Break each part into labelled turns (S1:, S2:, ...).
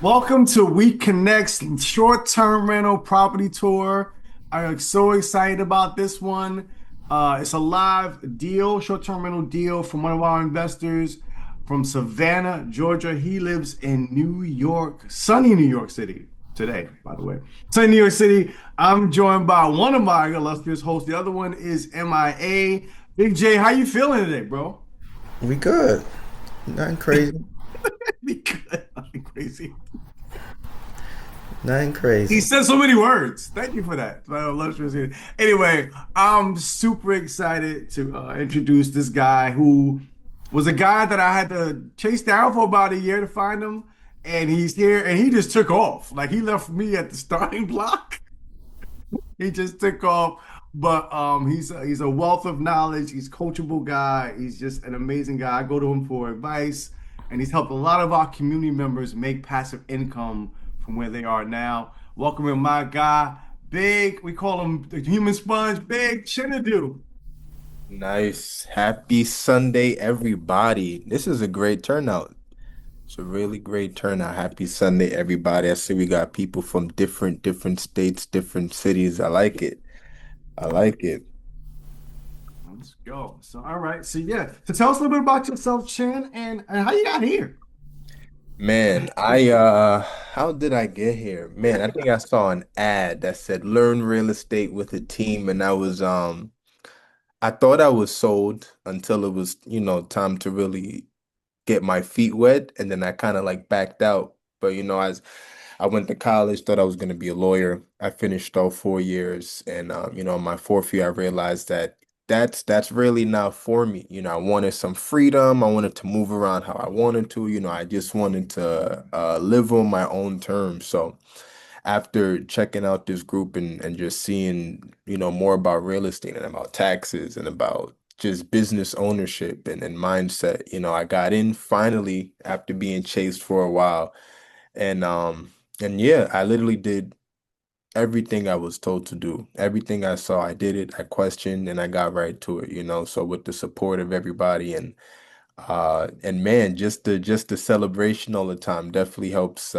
S1: Welcome to We Connect's short-term rental property tour. I'm so excited about this one. It's a live deal, short-term rental deal from one of our investors from Savannah, Georgia. He lives in New York, sunny New York City today, by the way. Sunny New York City. I'm joined by one of my illustrious hosts. The other one is MIA. Big J, how you feeling today, bro?
S2: We good. Nothing crazy.
S1: Be good. Nothing crazy.
S2: Nothing
S1: He
S2: crazy.
S1: said so many words. Thank you for that. My illustrious here. Anyway, I'm super excited to introduce this guy who was a guy that I had to chase down for about a year to find him. And he's here and he just took off. Like he left me at the starting block. He just took off. But he's a wealth of knowledge. He's a coachable guy. He's just an amazing guy. I go to him for advice, and he's helped a lot of our community members make passive income from where they are now. Welcoming my guy, Big. We call him the human sponge, Big Chinadu.
S2: Nice. Happy Sunday, everybody. This is a great turnout. It's a really great turnout. Happy Sunday, everybody. I see we got people from different states, different cities. I like it. I like it.
S1: Let's go. So, all right. So, yeah. So, tell us a little bit about yourself, Chin, and how you got here.
S2: Man, how did I get here? Man, I think I saw an ad that said learn real estate with a team, and I thought I was sold until it was, time to really get my feet wet, and then I kind of like backed out. But as I went to college, thought I was going to be a lawyer. I finished all 4 years, and my fourth year, I realized that that's really not for me. I wanted some freedom. I wanted to move around how I wanted to. I just wanted to live on my own terms. So after checking out this group and just seeing, more about real estate and about taxes and about just business ownership and mindset, I got in finally after being chased for a while. And yeah, I literally did everything I was told to do. Everything I saw, I did it. I questioned and I got right to it. So with the support of everybody and man, just the celebration all the time definitely helps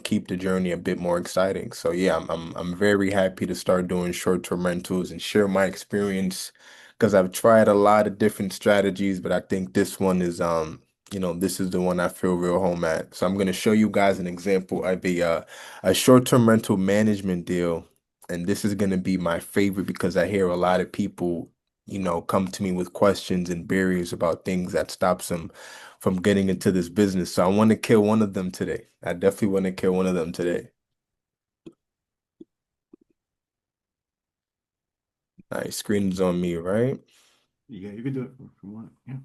S2: keep the journey a bit more exciting. So yeah, I'm very happy to start doing short-term rentals and share my experience because I've tried a lot of different strategies, but I think this one is this is the one I feel real home at. So I'm gonna show you guys an example of a short-term rental management deal. And this is gonna be my favorite because I hear a lot of people come to me with questions and barriers about things that stops them from getting into this business. So I want to kill one of them today. I definitely want to kill one of them today. Nice. Screen's on me, right?
S1: Yeah, you can do it if you want. Yeah.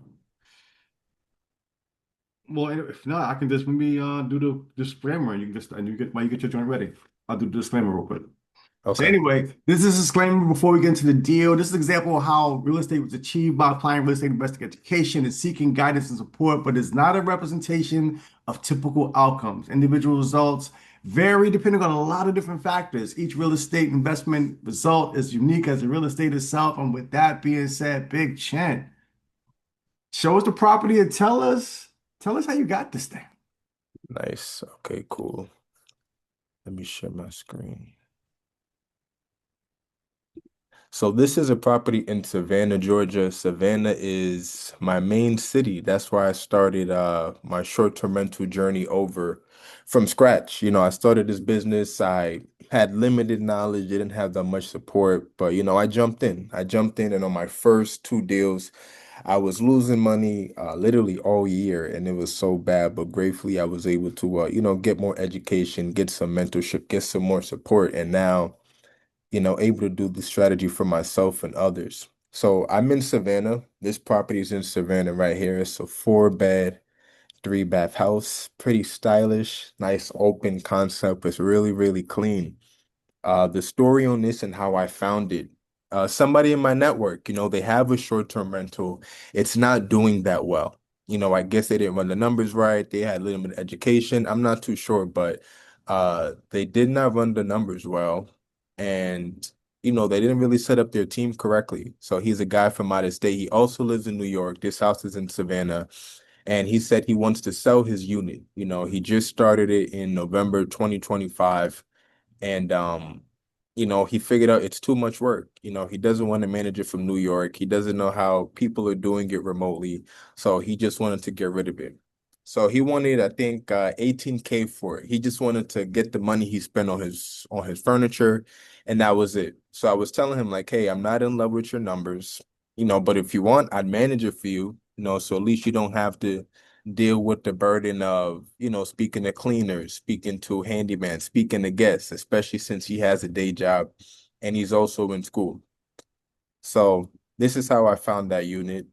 S1: Well, if not, I can just maybe do the disclaimer and you can just and you get while you get your joint ready. I'll do the disclaimer real quick. So
S2: Okay.
S1: anyway, this is a disclaimer before we get into the deal. This is an example of how real estate was achieved by applying real estate investing education and seeking guidance and support, but it's not a representation of typical outcomes. Individual results vary depending on a lot of different factors. Each real estate investment result is unique as the real estate itself. And with that being said, Big Chen, show us the property and tell us how you got this thing.
S2: Nice. Okay, cool. Let me share my screen. So this is a property in Savannah, Georgia. Savannah is my main city. That's where I started my short-term rental journey over from scratch. I started this business. I had limited knowledge, didn't have that much support, but I jumped in. I jumped in and on my first two deals, I was losing money literally all year and it was so bad, but gratefully I was able to get more education, get some mentorship, get some more support, and now able to do the strategy for myself and others. So I'm in Savannah. This property is in Savannah right here. It's a 4 bed, 3 bath house, pretty stylish, nice open concept. It's really clean. The story on this and how I found it. Somebody in my network, they have a short-term rental. It's not doing that well. I guess they didn't run the numbers right. They had limited education. I'm not too sure, but they did not run the numbers well. And, they didn't really set up their team correctly. So he's a guy from out of state. He also lives in New York. This house is in Savannah. and he said he wants to sell his unit. He just started it in November 2025, and he figured out it's too much work. He doesn't want to manage it from New York. He doesn't know how people are doing it remotely, so he just wanted to get rid of it. So he wanted, I think, 18K for it. He just wanted to get the money he spent on his furniture, and that was it. So I was telling him like, hey, I'm not in love with your numbers, but if you want, I'd manage it for you, so at least you don't have to deal with the burden of, speaking to cleaners, speaking to handyman, speaking to guests, especially since he has a day job and he's also in school. So this is how I found that unit.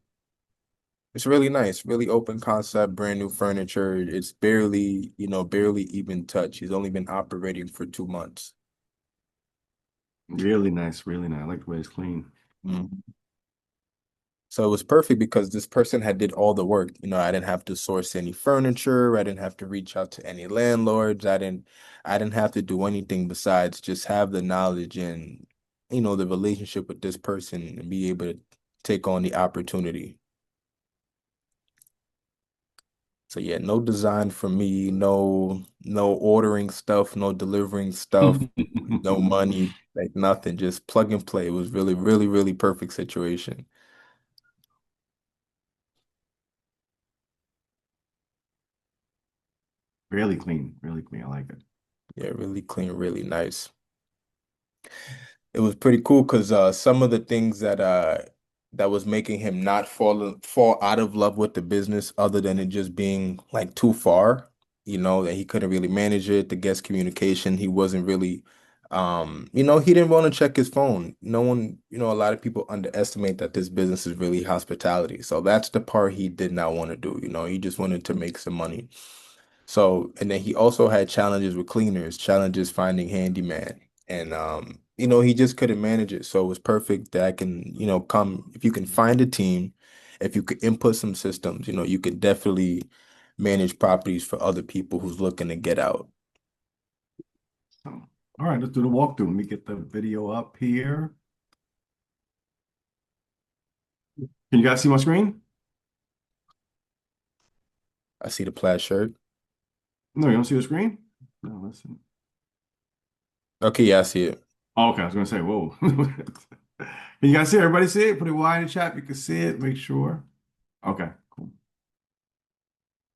S2: It's really nice, really open concept, brand new furniture. It's barely even touched. He's only been operating for 2 months.
S1: Really nice, really nice. I like the way it's clean.
S2: Mhm. So it was perfect because this person had did all the work. I didn't have to source any furniture. I didn't have to reach out to any landlords. I didn't have to do anything besides just have the knowledge and, the relationship with this person and be able to take on the opportunity. So yeah, no design for me, no ordering stuff, no delivering stuff, no money, like nothing, just plug and play. It was really, really, really perfect situation.
S1: Really clean, really clean. I like it.
S2: Yeah, really clean, really nice. It was pretty cool because some of the things that was making him not fall out of love with the business, other than it just being like too far, that he couldn't really manage it, the guest communication, he wasn't really he didn't want to check his phone. No one, a lot of people underestimate that this business is really hospitality. So that's the part he did not want to do. He just wanted to make some money. So, and then he also had challenges with cleaners, challenges finding handyman. And he just couldn't manage it. So it was perfect that I can, come if you can find a team, if you could input some systems, you could definitely manage properties for other people who's looking to get out.
S1: So, all right, let's do the walkthrough. Let me get the video up here. Can you guys see my screen?
S2: I see the plaid shirt.
S1: No, you don't see the screen? No, listen.
S2: Okay, yeah, I see it.
S1: Oh, okay, I was gonna say, whoa. Can you guys see it? Everybody see it? Put it wide in the chat. You can see it. Make sure. Okay, cool.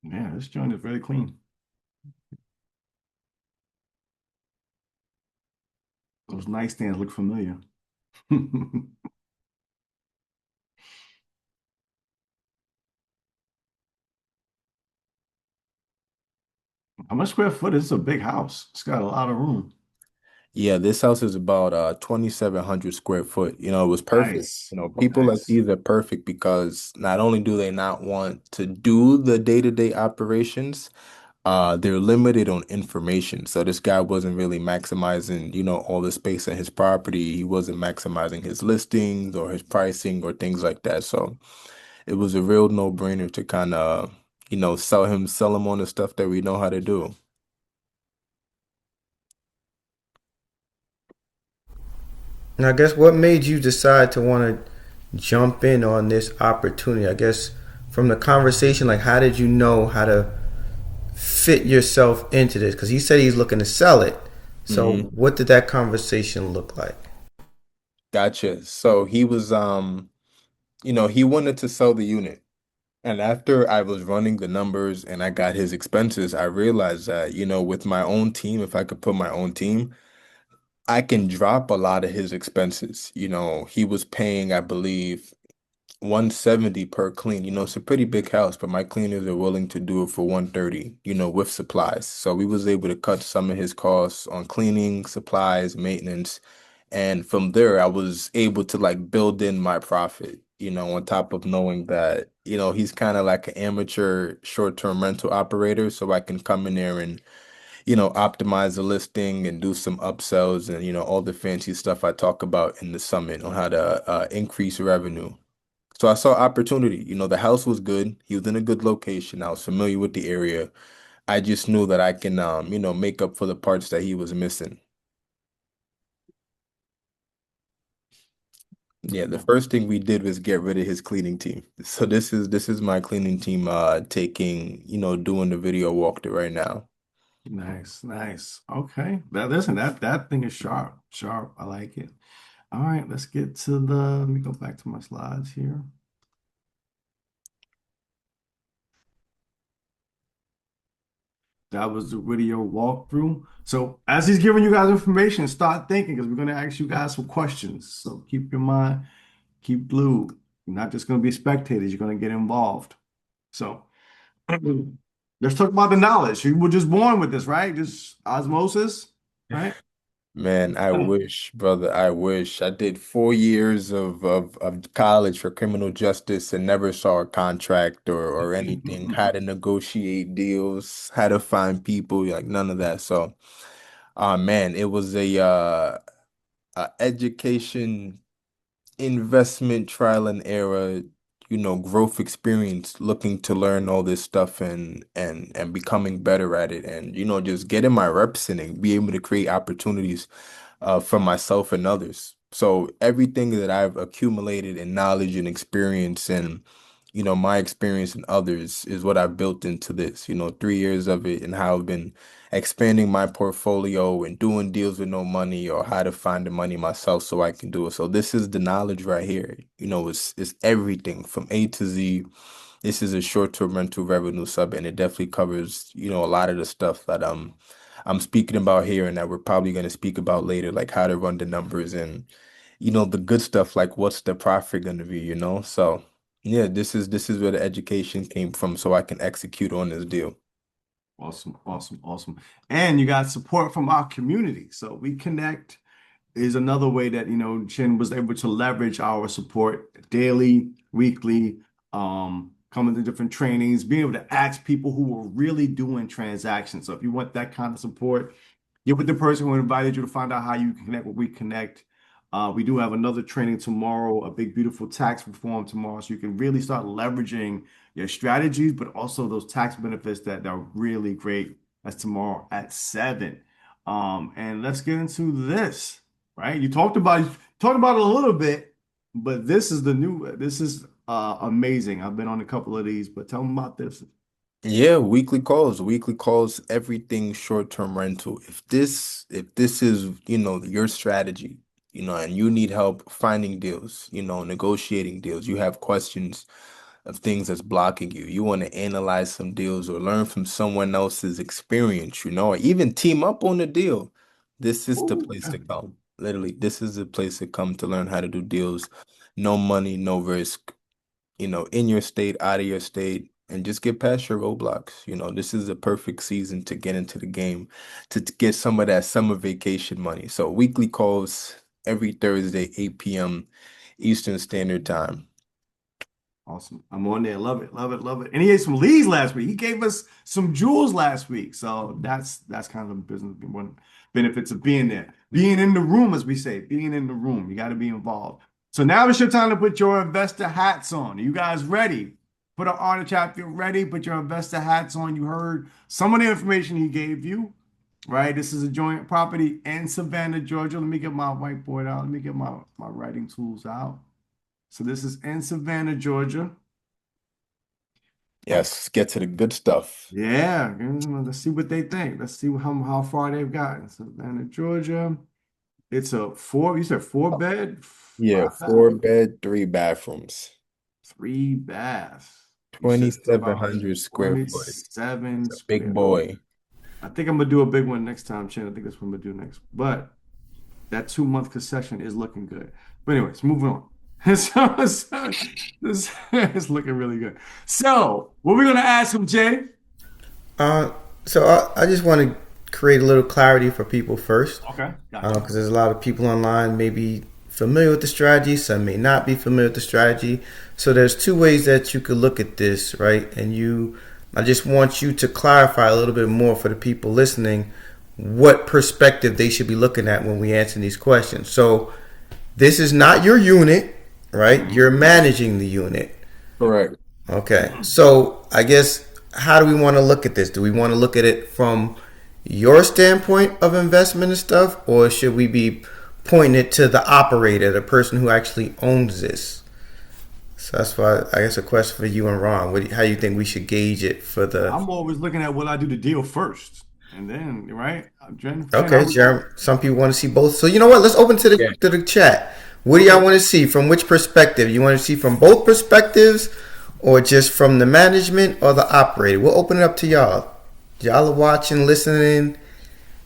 S1: Yeah, this joint is really clean. Those nightstands look familiar. How much square foot is this? A big house. It's got a lot of room.
S2: Yeah, this house is about 2,700 square foot. It was perfect.
S1: Nice.
S2: People like
S1: Nice.
S2: these are perfect because not only do they not want to do the day-to-day operations, they're limited on information. So this guy wasn't really maximizing, all the space in his property. He wasn't maximizing his listings or his pricing or things like that. So it was a real no-brainer to kind of, sell him on the stuff that we know how to do.
S3: And I guess what made you decide to want to jump in on this opportunity? I guess from the conversation, like how did you know how to fit yourself into this? Because he said he's looking to sell it. So
S2: Hmm.
S3: what did that conversation look like?
S2: Gotcha. So he was, he wanted to sell the unit. And after I was running the numbers and I got his expenses, I realized that, with my own team, if I could put my own team, I can drop a lot of his expenses. He was paying, I believe, 170 per clean. It's a pretty big house, but my cleaners are willing to do it for 130, with supplies. So we was able to cut some of his costs on cleaning, supplies, maintenance. And from there, I was able to like build in my profit, on top of knowing that, he's kind of like an amateur short-term rental operator. So I can come in there and, optimize the listing and do some upsells and, all the fancy stuff I talk about in the summit on how to increase revenue. So I saw opportunity. The house was good. He was in a good location. I was familiar with the area. I just knew that I can, make up for the parts that he was missing. Yeah, the first thing we did was get rid of his cleaning team. So this is my cleaning team taking, doing the video walkthrough right now.
S1: Nice, nice. Okay. Now listen, that thing is sharp, sharp. I like it. All right, let's get to the. Let me go back to my slides here. That was the video walkthrough. So as he's giving you guys information, start thinking because we're going to ask you guys some questions. So keep your mind, keep glued. You're not just going to be spectators. You're going to get involved. So let's talk about the knowledge. You were just born with this, right? Just osmosis, right?
S2: Man, I wish, brother, I wish. I did 4 years of college for criminal justice and never saw a contract or anything, how to negotiate deals, how to find people, like none of that. So, man, it was a education investment trial and error, growth experience, looking to learn all this stuff and becoming better at it and just getting my reps in and be able to create opportunities for myself and others. So everything that I've accumulated in knowledge and experience and my experience and others is what I've built into this, 3 years of it and how I've been expanding my portfolio and doing deals with no money or how to find the money myself so I can do it. So this is the knowledge right here. It's everything from A to Z. This is a short-term rental revenue sub, and it definitely covers, a lot of the stuff that I'm speaking about here and that we're probably going to speak about later, like how to run the numbers and the good stuff, like what's the profit going to be. So yeah, this is where the education came from, so I can execute on this deal.
S1: Awesome, awesome, awesome. And you got support from our community. So we connect is another way that Chin was able to leverage our support daily, weekly, coming to different trainings, being able to ask people who are really doing transactions. So if you want that kind of support, get with the person who invited you to find out how you can connect with We Connect. We do have another training tomorrow, a big, beautiful tax reform tomorrow. So you can really start leveraging your strategies, but also those tax benefits that are really great. That's tomorrow at 7. And let's get into this, right? You talked about it a little bit, but this is amazing. I've been on a couple of these, but tell them about this.
S2: Yeah, weekly calls, everything short-term rental. If this is, your strategy, and you need help finding deals, negotiating deals, you have questions of things that's blocking you. You want to analyze some deals or learn from someone else's experience, or even team up on a deal. This is the
S1: Ooh,
S2: place
S1: yeah.
S2: to come. Literally, this is the place to come to learn how to do deals. No money, no risk, in your state, out of your state, and just get past your roadblocks. This is a perfect season to get into the game, to get some of that summer vacation money. So weekly calls every Thursday, 8 p.m. Eastern Standard Time.
S1: Awesome. I'm on there. Love it. Love it. Love it. And he had some leads last week. He gave us some jewels last week. So that's kind of the business one benefits of being there. Being in the room, as we say, being in the room. You got to be involved. So now it's your time to put your investor hats on. Are you guys ready? Put an on the chat. Feel ready. Put your investor hats on. You heard some of the information he gave you, right? This is a joint property in Savannah, Georgia. Let me get my whiteboard out. Let me get my writing tools out. So this is in Savannah, Georgia.
S2: Yes, let's get to the good stuff.
S1: Yeah, let's see what they think. Let's see how far they've gotten. Savannah, Georgia. It's a four, you said 4 bed,
S2: Yeah,
S1: 5 bath,
S2: 4 bed, 3 bathrooms,
S1: 3 baths. You said it's about
S2: 2,700 square foot.
S1: 27
S2: It's a big
S1: square. Oh,
S2: boy.
S1: I think I'm gonna do a big one next time, Chen. I think that's what I'm gonna do next. But that 2 month concession is looking good. But anyways, moving on. So this is looking really good. So what we're gonna ask him, Jay?
S3: Uh, so I just want to create a little clarity for people first,
S1: Okay, gotcha.
S3: because there's a lot of people online maybe familiar with the strategy, some may not be familiar with the strategy. So there's two ways that you could look at this, right? I just want you to clarify a little bit more for the people listening what perspective they should be looking at when we answer these questions. So this is not your unit, right? You're managing the unit.
S2: Correct.
S3: Okay. So I guess how do we want to look at this? Do we want to look at it from your standpoint of investment and stuff, or should we be pointing it to the operator, the person who actually owns this. So that's why I guess a question for you and Ron. How you think we should gauge it for the?
S1: I'm always looking at will I do the deal first, and then right.
S3: Okay, Jeremy. Some people want to see both. So you know what? Let's open to the chat. What do y'all want to see? From which perspective? You want to see from both perspectives, or just from the management or the operator? We'll open it up to y'all. Y'all are watching, listening.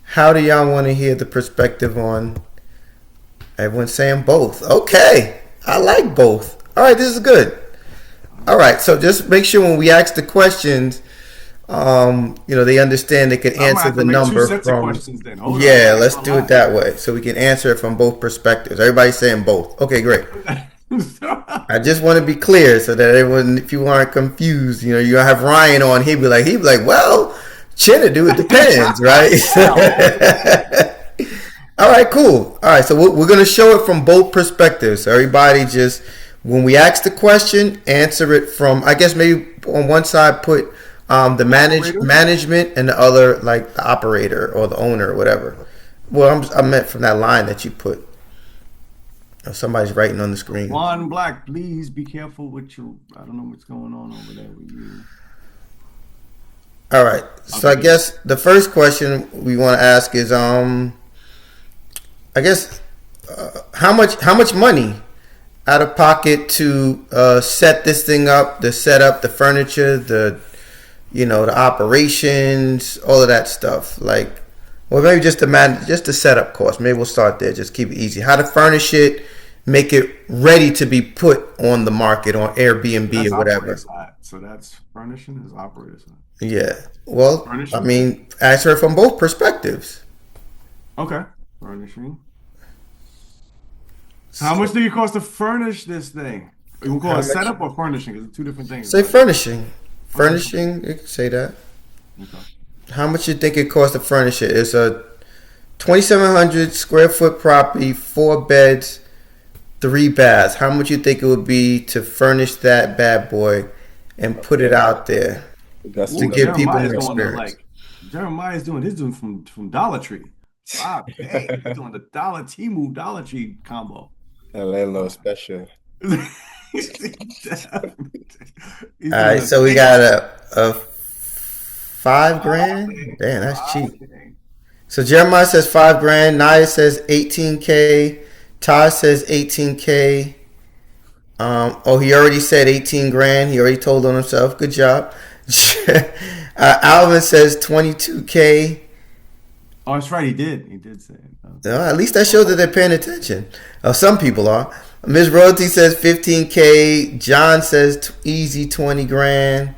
S3: How do y'all want to hear the perspective on? Everyone's saying both. Okay, I like both. All right, this is good. All right, so just make sure when we ask the questions, they understand they can answer the number from. Yeah, let's do it that way, so we can answer it from both perspectives. Everybody's saying both. Okay, great. I just want to be clear so that everyone, if you aren't confused, you have Ryan on. He'd be like, well, Chinadu, it depends, right? All right, cool. All right, so we're going to show it from both perspectives. So everybody just, when we ask the question, answer it from, I guess maybe on one side put the management and the other like the operator or the owner or whatever. Well, I meant from that line that you put. Oh, somebody's writing on the screen.
S1: Juan Black, please be careful with your, I don't know what's going on over there with you.
S3: All right. So I guess the first question we want to ask is, I guess, how much money out of pocket to set this thing up, the setup, the furniture, the operations, all of that stuff. Like, well, maybe just the setup cost. Maybe we'll start there. Just keep it easy. How to furnish it, make it ready to be put on the market on Airbnb or whatever.
S1: So that's furnishing is operator side.
S3: Yeah. Well, furnishing? I mean, answer it from both perspectives.
S1: Okay. Furnishing. How much do you cost to furnish this thing? You call it setup or furnishing? Because it's two different things.
S3: Say furnishing. Furnishing, you can say that. Okay. How much you think it costs to furnish it? It's a 2,700 square foot property, 4 beds, 3 baths. How much you think it would be to furnish that bad boy and put it out there to give people an experience?
S1: Jeremiah's doing his from Dollar Tree. Wow, hey, he's doing the Temu Dollar Tree combo.
S2: LA special.
S3: All right, so we got a $5,000. Damn, that's cheap. So Jeremiah says $5,000. Naya says $18K. Todd says $18K. He already said $18,000. He already told on himself. Good job. Alvin says $22K.
S1: Oh, that's right. He did say it.
S3: At least that shows that they're paying attention. Some people are. Ms. Royalty says $15K. John says easy $20,000.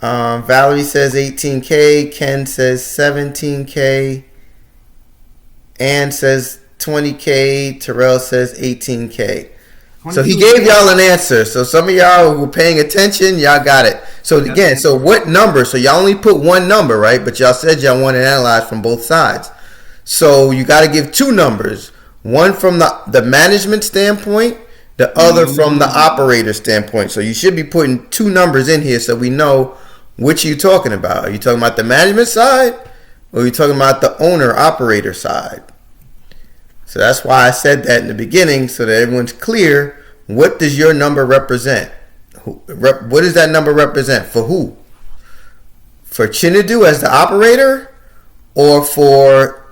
S3: Valerie says $18K. Ken says $17K. Ann says $20K. Terrell says $18K. So he gave y'all an answer. So some of y'all who were paying attention, y'all got it. So again, so what number? So y'all only put one number, right? But y'all said y'all want to analyze from both sides. So you got to give 2 numbers. One from the management standpoint, the other from the operator standpoint. So you should be putting 2 numbers in here so we know which you're talking about. Are you talking about the management side or are you talking about the owner-operator side? So that's why I said that in the beginning so that everyone's clear. What does your number represent? What does that number represent? For who? For Chinadu as the operator or for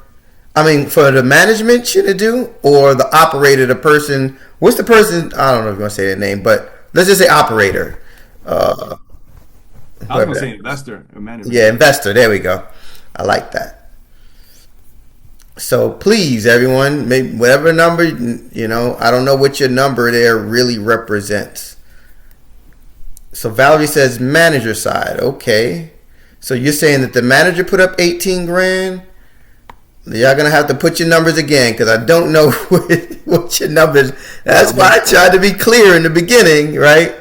S3: the management Chinadu or the operator, the person, what's the person, I don't know if you want to say their name, but let's just say operator.
S1: I was going to say investor or manager.
S3: Yeah, investor. There we go. I like that. So please, everyone, maybe whatever number, I don't know what your number there really represents. So Valerie says manager side. Okay. So you're saying that the manager put up $18,000? Y'all going to have to put your numbers again because I don't know what your numbers. That's why I tried to be clear in the beginning, right?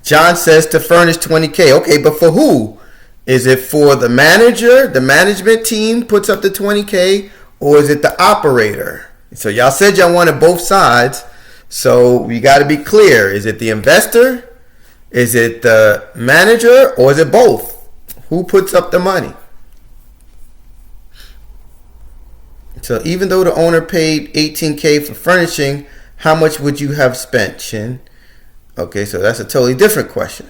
S3: John says to furnish $20K. Okay, but for who? Is it for the manager? The management team puts up the $20K? Or is it the operator? So y'all said y'all wanted both sides. So we got to be clear. Is it the investor? Is it the manager? Or is it both? Who puts up the money? So even though the owner paid 18K for furnishing, how much would you have spent, Shin? Okay, so that's a totally different question.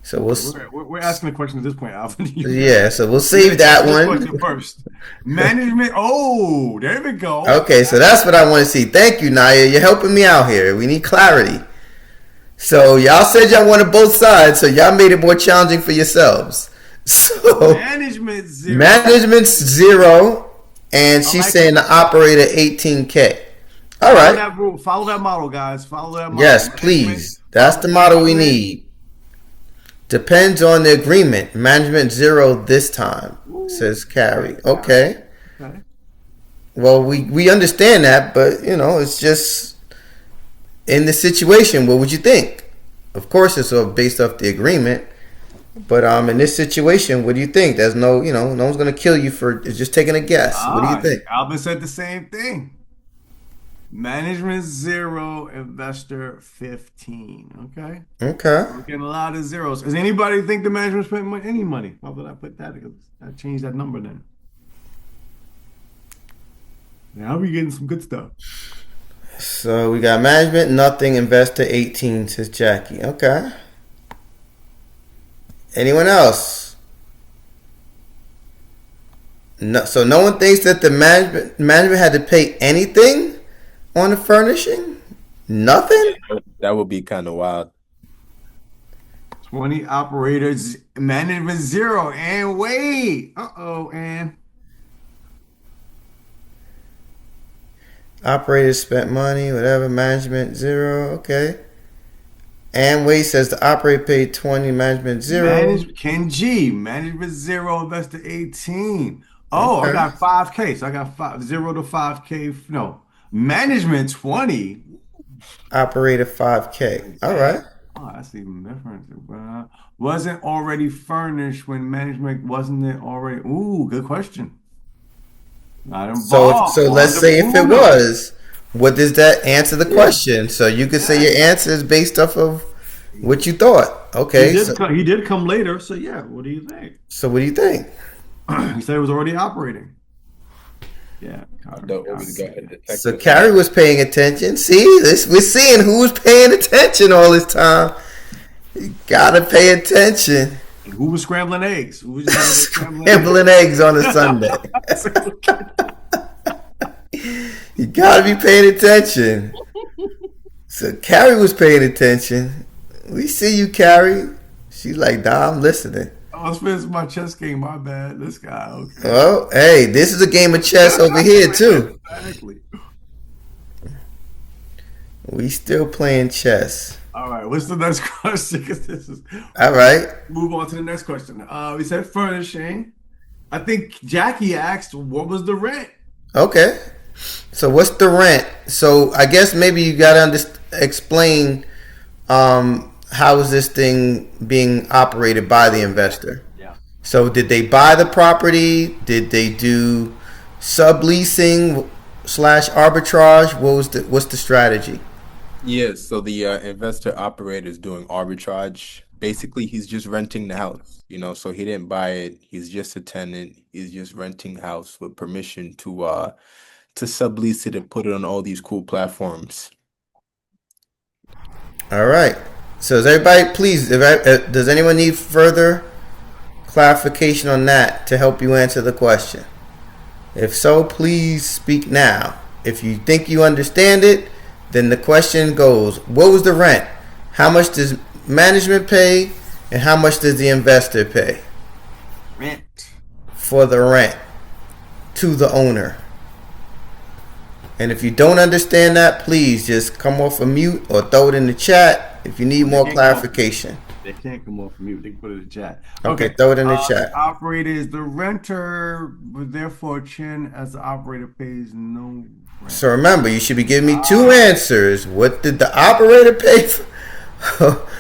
S3: So we'll
S1: Okay, we're asking a question at this point, Alvin.
S3: yeah, so we'll save that
S1: This
S3: one.
S1: question first. Management. Oh, there we go.
S3: Okay, so that's what I want to see. Thank you, Naya. You're helping me out here. We need clarity. So y'all said y'all wanted both sides, so y'all made it more challenging for yourselves. So
S1: Management zero.
S3: management's zero, and she's
S1: like
S3: saying the operator 18K. All
S1: Follow
S3: right.
S1: that rule. Follow that model, guys. Follow that model.
S3: Yes, please. That's the model we need. Depends on the agreement. Management zero this time, says Carrie. Okay.
S1: Okay.
S3: Well, we understand that, but it's just in the situation. What would you think? Of course, it's all based off the agreement. But in this situation, what do you think? There's no one's gonna kill you for just taking a guess. What do you think?
S1: Alvin said the same thing. Management zero, investor 15. Okay.
S3: Okay.
S1: We're getting a lot of zeros. Does anybody think the management spent any money? Why would I put that? Because I changed that number then. Now we getting some good stuff.
S3: So we got management, nothing, investor 18, says Jackie. Okay. Anyone else? No. So no one thinks that the management had to pay anything on the furnishing? Nothing?
S2: That would be kind of wild.
S1: 20 operators, management zero, and wait. And
S3: Operators spent money, whatever. Management zero. Okay. And Wade says the operator paid 20, management zero.
S1: Ken G, management zero, investor 18. Oh,
S3: Okay.
S1: I got 5K. So I got 0 to 5K. No, management 20.
S3: Operator 5K. All right.
S1: Oh, that's even different. Wasn't already furnished when management wasn't it already? Ooh, good question. Not involved.
S3: So let's say if it was, what does that answer the question? So you could say your answer is based off of what you thought. Okay.
S1: He did come later. So yeah, what do you think?
S3: So what do you think?
S1: He said it was already operating. Yeah.
S3: So Carrie was paying attention. See, we're seeing who was paying attention all this time. You gotta pay attention.
S1: Who was scrambling eggs? Who was just
S3: Scrambling eggs on a Sunday. You gotta be paying attention. So Carrie was paying attention. We see you, Carrie. She's like, "Nah, I'm listening."
S1: I was finishing my chess game. My bad. This guy. Okay.
S3: Well, hey, this is a game of chess over here too.
S1: Exactly.
S3: We still playing chess.
S1: All right. What's the next question?
S3: All right.
S1: Move on to the next question. We said furnishing. I think Jackie asked, "What was the rent?"
S3: Okay. So what's the rent? So I guess maybe you gotta explain how is this thing being operated by the investor?
S1: Yeah.
S3: So did they buy the property? Did they do subleasing / arbitrage? What's the strategy?
S2: Yes, so the investor operator is doing arbitrage. Basically, he's just renting the house, so he didn't buy it. He's just a tenant. He's just renting the house with permission to sublease it and put it on all these cool platforms.
S3: All right. So does everybody, please, does anyone need further clarification on that to help you answer the question? If so, please speak now. If you think you understand it, then the question goes, what was the rent? How much does management pay? And how much does the investor pay?
S1: Rent.
S3: For the rent to the owner. And if you don't understand that, please just come off a mute or throw it in the chat if you need more clarification.
S1: They can't come off mute. They can put it in the chat.
S3: Okay, throw it in the chat.
S1: The operator is the renter, but therefore Chin as the operator pays no rent.
S3: So remember, you should be giving me two answers. What did the operator pay for?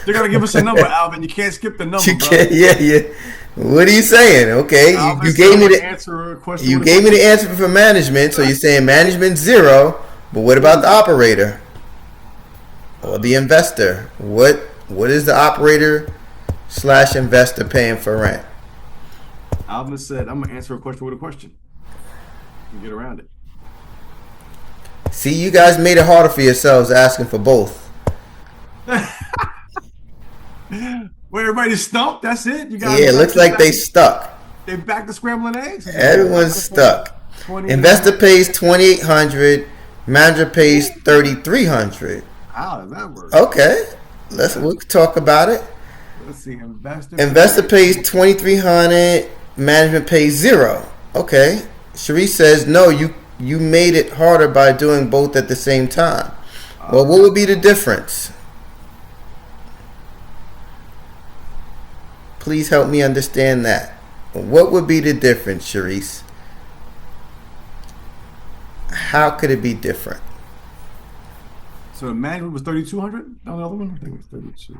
S1: They're gonna give us a number, Alvin. You can't skip the number.
S3: You can't, yeah. What are you saying? Okay, you gave me the answer. You gave me the answer for management, so you're saying management zero. But what about the operator or the investor? What is the operator / investor paying for rent?
S1: Alvin said, "I'm gonna answer a question with a question." You get around it.
S3: See, you guys made it harder for yourselves asking for both.
S1: Where everybody's stumped, that's it. You guys
S3: Yeah, it looks like they stuck.
S1: they back to scrambling eggs.
S3: Everyone's stuck.
S1: 20.
S3: Investor pays 2,800. Manager pays 3,300.
S1: How does that work?
S3: Okay, we'll talk about it.
S1: Let's see.
S3: Investor pays 2,300. Management pays zero. Okay. Sharice says no. You made it harder by doing both at the same time. Well, what would be the difference? Please help me understand that. What would be the difference, Sharice? How could it be different?
S1: So the management was 3,200 on the other one. I think it was 32.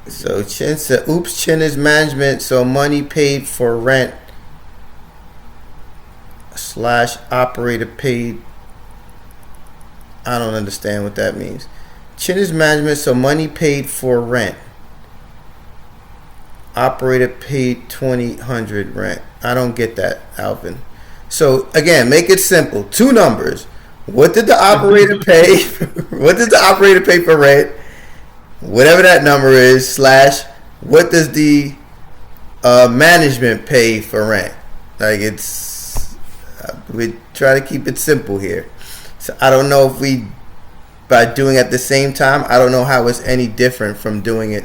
S3: So Chin said, "Oops, Chin is management, so money paid for rent / operator paid." I don't understand what that means. Chin is management, so money paid for rent. Operator paid 2,000 rent. I don't get that, Alvin. So again, make it simple. Two numbers. What did the operator pay? What does the operator pay for rent? Whatever that number is, / what does the management pay for rent? Like we try to keep it simple here. So I don't know if by doing it at the same time, I don't know how it's any different from doing it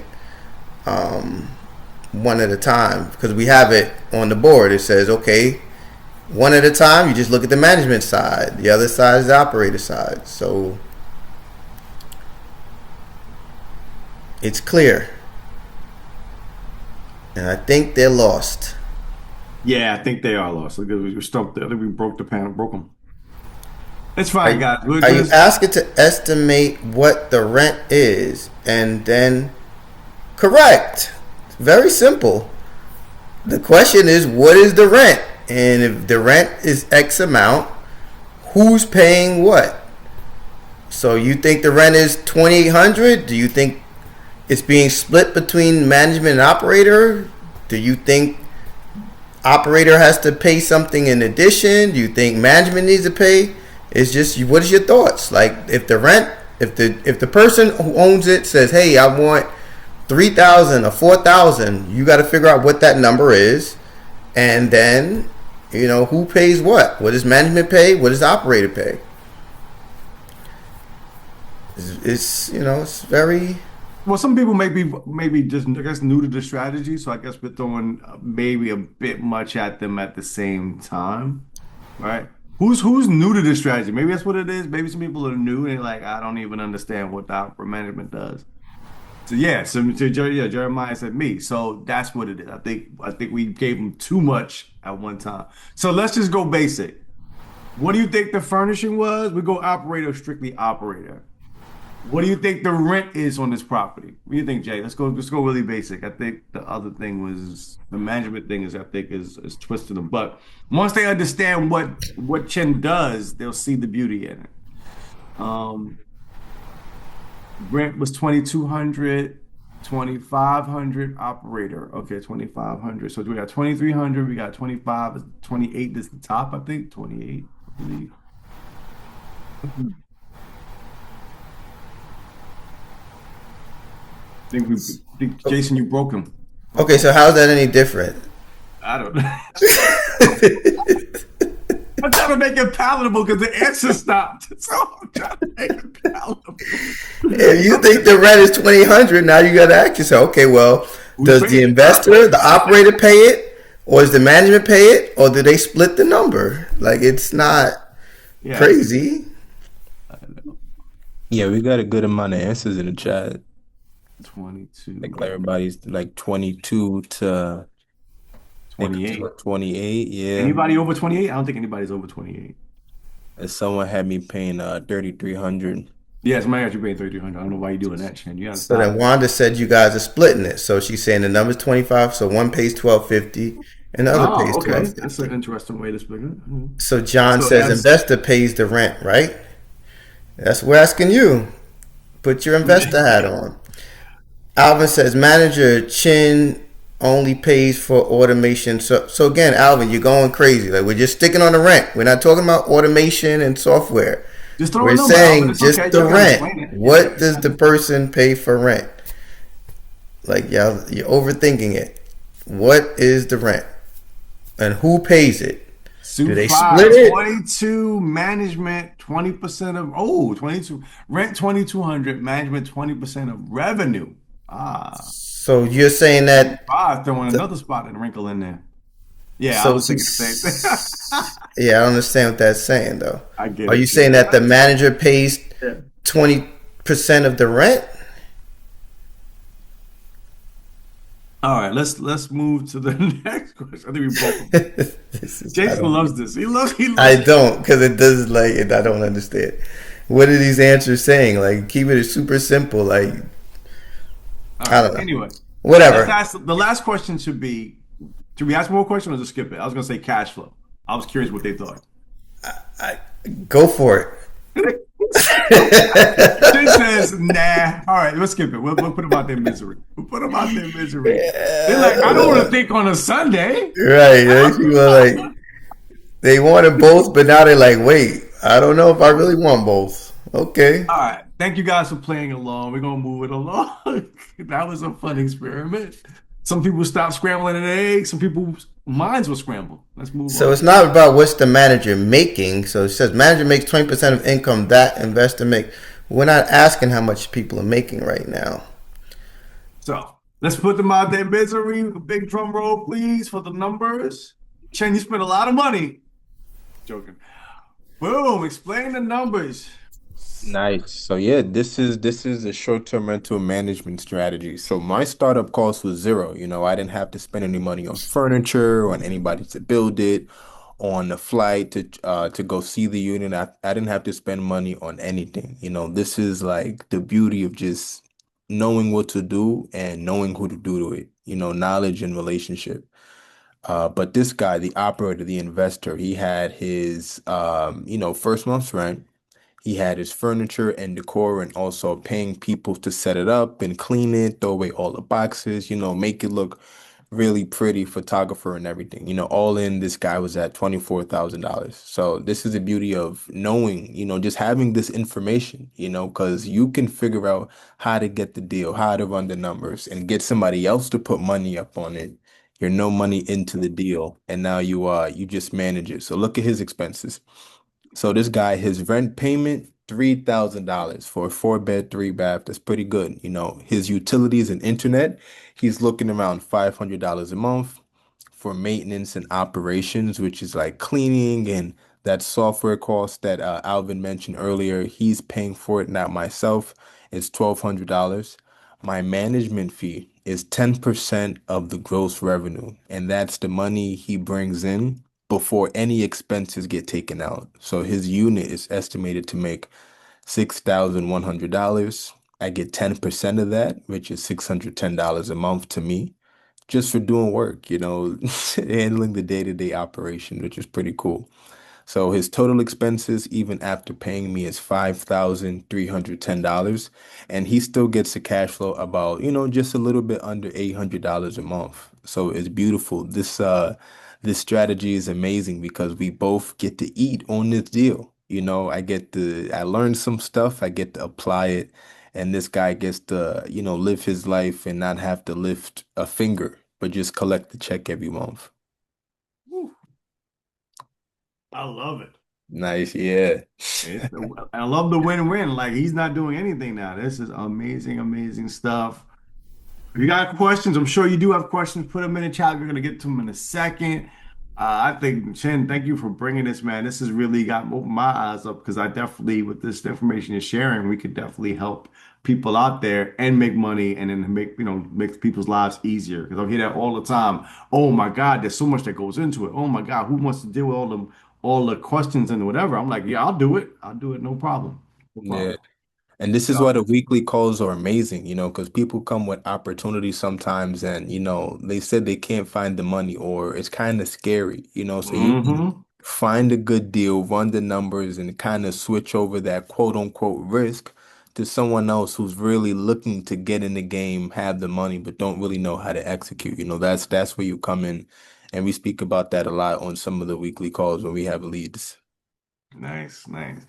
S3: one at a time, because we have it on the board. It says, okay, one at a time, you just look at the management side. The other side is the operator side. So it's clear. And I think they're lost.
S1: Yeah, I think they are lost. Look, we were stumped. I think we broke the panel, broke them. It's fine, guys.
S3: Are you asking to estimate what the rent is and then correct? Very simple. The question is, what is the rent? And if the rent is X amount, who's paying what? So you think the rent is 2,800? Do you think it's being split between management and operator? Do you think operator has to pay something in addition? Do you think management needs to pay? It's just, what is your thoughts? Like, if the rent, if the person who owns it says, hey, I want 3,000 or 4,000, you got to figure out what that number is, and then who pays what? What does management pay? What does the operator pay? It's very.
S1: Well, some people maybe just, I guess, new to the strategy, so I guess we're throwing maybe a bit much at them at the same time, right? Who's new to this strategy? Maybe that's what it is. Maybe some people are new and they're like, I don't even understand what the opera management does. So yeah, Jeremiah said me. So that's what it is. I think we gave them too much at one time. So let's just go basic. What do you think the furnishing was? We go operator, strictly operator. What do you think the rent is on this property? What do you think, Jay? Let's go really basic. I think the other thing was the management thing is twisted them. But once they understand what Chen does, they'll see the beauty in it. Rent was 2,200, 2,500 operator. Okay, 2,500. So we got 2,300, we got 25, 28 is the top, I think. 28, I believe. I think Jason, you broke him.
S3: Okay, so how's that any different?
S1: I don't know. I'm trying to make it palatable because the answer stopped. So I'm trying to make it palatable.
S3: If you think the rent is 2,800, now you got to ask yourself, okay, well, does the investor, the operator pay it, or does the management pay it, or do they split the number? Like, it's not crazy.
S1: I know.
S2: Yeah, we got a good amount of answers in the chat.
S1: 22.
S2: Like everybody's like 22 to
S1: 28.
S2: 28. Yeah.
S1: Anybody over 28? I don't think anybody's over 28.
S2: And someone had me paying 3,300.
S1: Yeah, somebody got you paying 3,300. I don't know why you're doing that, Chen. You
S3: So then Wanda said you guys are splitting it. So she's saying the number's 25, so one pays 1,250 and the other pays
S1: okay.
S3: 1,250.
S1: That's an interesting way to split it. Mm-hmm.
S3: So John says investor pays the rent, right? That's we're asking you. Put your investor hat on. Alvin says manager Chin only pays for automation. So again, Alvin, you're going crazy. Like we're just sticking on the rent. We're not talking about automation and software.
S1: Just throw a
S3: We're
S1: number, Alvin.
S3: saying
S1: It's okay.
S3: just the
S1: You can
S3: rent.
S1: explain it. Yeah,
S3: What
S1: it's
S3: does the
S1: fine.
S3: person pay for rent? Like y'all, you're overthinking it. What is the rent, and who pays it? Do
S1: Suit
S3: they split
S1: 5,
S3: it?
S1: 22 management, 20% of, 22, rent 2,200, management 20% of revenue. Ah,
S3: So you're saying that?
S1: 5, throwing another spot and wrinkle in there. Yeah, I
S3: So
S1: was thinking the same thing.
S3: yeah, I don't understand what that's saying though.
S1: I get
S3: Are you
S1: it. Yeah.
S3: saying that the manager pays
S1: Yeah.
S3: 20% of the rent?
S1: All right, let's move to the next question. I think we broke them.
S3: This is I
S1: Jason
S3: don't
S1: loves this. He
S3: I
S1: loves
S3: don't because it does like it, I don't understand. What are these answers saying? Like keep it super simple. Like
S1: All
S3: I
S1: right.
S3: don't know.
S1: Anyway, let's
S3: Whatever.
S1: ask the last question should we ask more questions or just skip it? I was gonna say cash flow. I was curious what they thought.
S3: I go for
S1: Shin
S3: it.
S1: says, nah. All right, let's skip it. We'll put them out their misery. We'll put them out their misery. They're like, I don't want to
S3: Yeah.
S1: think on a Sunday.
S3: Right. Those people are like they wanted both, but now they're like, wait, I don't know if I really want both. Okay.
S1: All right. Thank you guys for playing along. We're gonna move it along. That was a fun experiment. Some people stopped scrambling an egg. Some people's minds were scrambled. Let's move
S3: So
S1: on.
S3: it's not about what's the manager making. So it says manager makes 20% of income that investor make. We're not asking how much people are making right now.
S1: So let's put them out there misery. A big drum roll, please, for the numbers. Chen, you spent a lot of money. Joking. Boom. Explain the numbers.
S2: Nice. So yeah, this is a short-term rental management strategy. So my startup cost was zero. I didn't have to spend any money on furniture, on anybody to build it, on the flight to go see the unit. I didn't have to spend money on anything. This is like the beauty of just knowing what to do and knowing who to do to it. Knowledge and relationship. But this guy, the operator, the investor, he had his first month's rent. He had his furniture and decor and also paying people to set it up and clean it, throw away all the boxes, make it look really pretty, photographer and everything. All in, this guy was at $24,000. So this is the beauty of knowing, just having this information, because you can figure out how to get the deal, how to run the numbers and get somebody else to put money up on it. You're no money into the deal, and now you just manage it. So look at his expenses. So this guy, his rent payment, $3,000 for a 4 bed, 3 bath. That's pretty good. His utilities and internet, he's looking around $500 a month for maintenance and operations, which is like cleaning and that software cost that Alvin mentioned earlier. He's paying for it, not myself. It's $1,200. My management fee is 10% of the gross revenue, and that's the money he brings in before any expenses get taken out. So his unit is estimated to make $6,100. I get 10% of that, which is $610 a month to me, just for doing work, handling the day-to-day operation, which is pretty cool. So his total expenses, even after paying me, is $5,310. And he still gets a cash flow about, just a little bit under $800 a month. So it's beautiful. This strategy is amazing because we both get to eat on this deal. I learned some stuff, I get to apply it, and this guy gets to, live his life and not have to lift a finger, but just collect the check every month.
S1: Whew, I love it.
S2: Nice, yeah.
S1: I love the win-win. Like he's not doing anything now. This is amazing, amazing stuff. If you got questions, I'm sure you do have questions. Put them in the chat. We're gonna get to them in a second. I think Chen, thank you for bringing this, man. This has really got opened my eyes up because I definitely, with this information you're sharing, we could definitely help people out there and make money and then make people's lives easier. Because I hear that all the time. Oh my God, there's so much that goes into it. Oh my God, who wants to deal with all the questions and whatever? I'm like, yeah, I'll do it. I'll do it. No problem. No
S2: Yeah.
S1: problem.
S2: And this is why
S1: So,
S2: the weekly calls are amazing, because people come with opportunities sometimes and, they said they can't find the money or it's kind of scary, so you can
S1: mm-hmm.
S2: find a good deal, run the numbers and kind of switch over that quote unquote risk to someone else who's really looking to get in the game, have the money, but don't really know how to execute. That's where you come in, and we speak about that a lot on some of the weekly calls when we have leads.
S1: Nice, nice.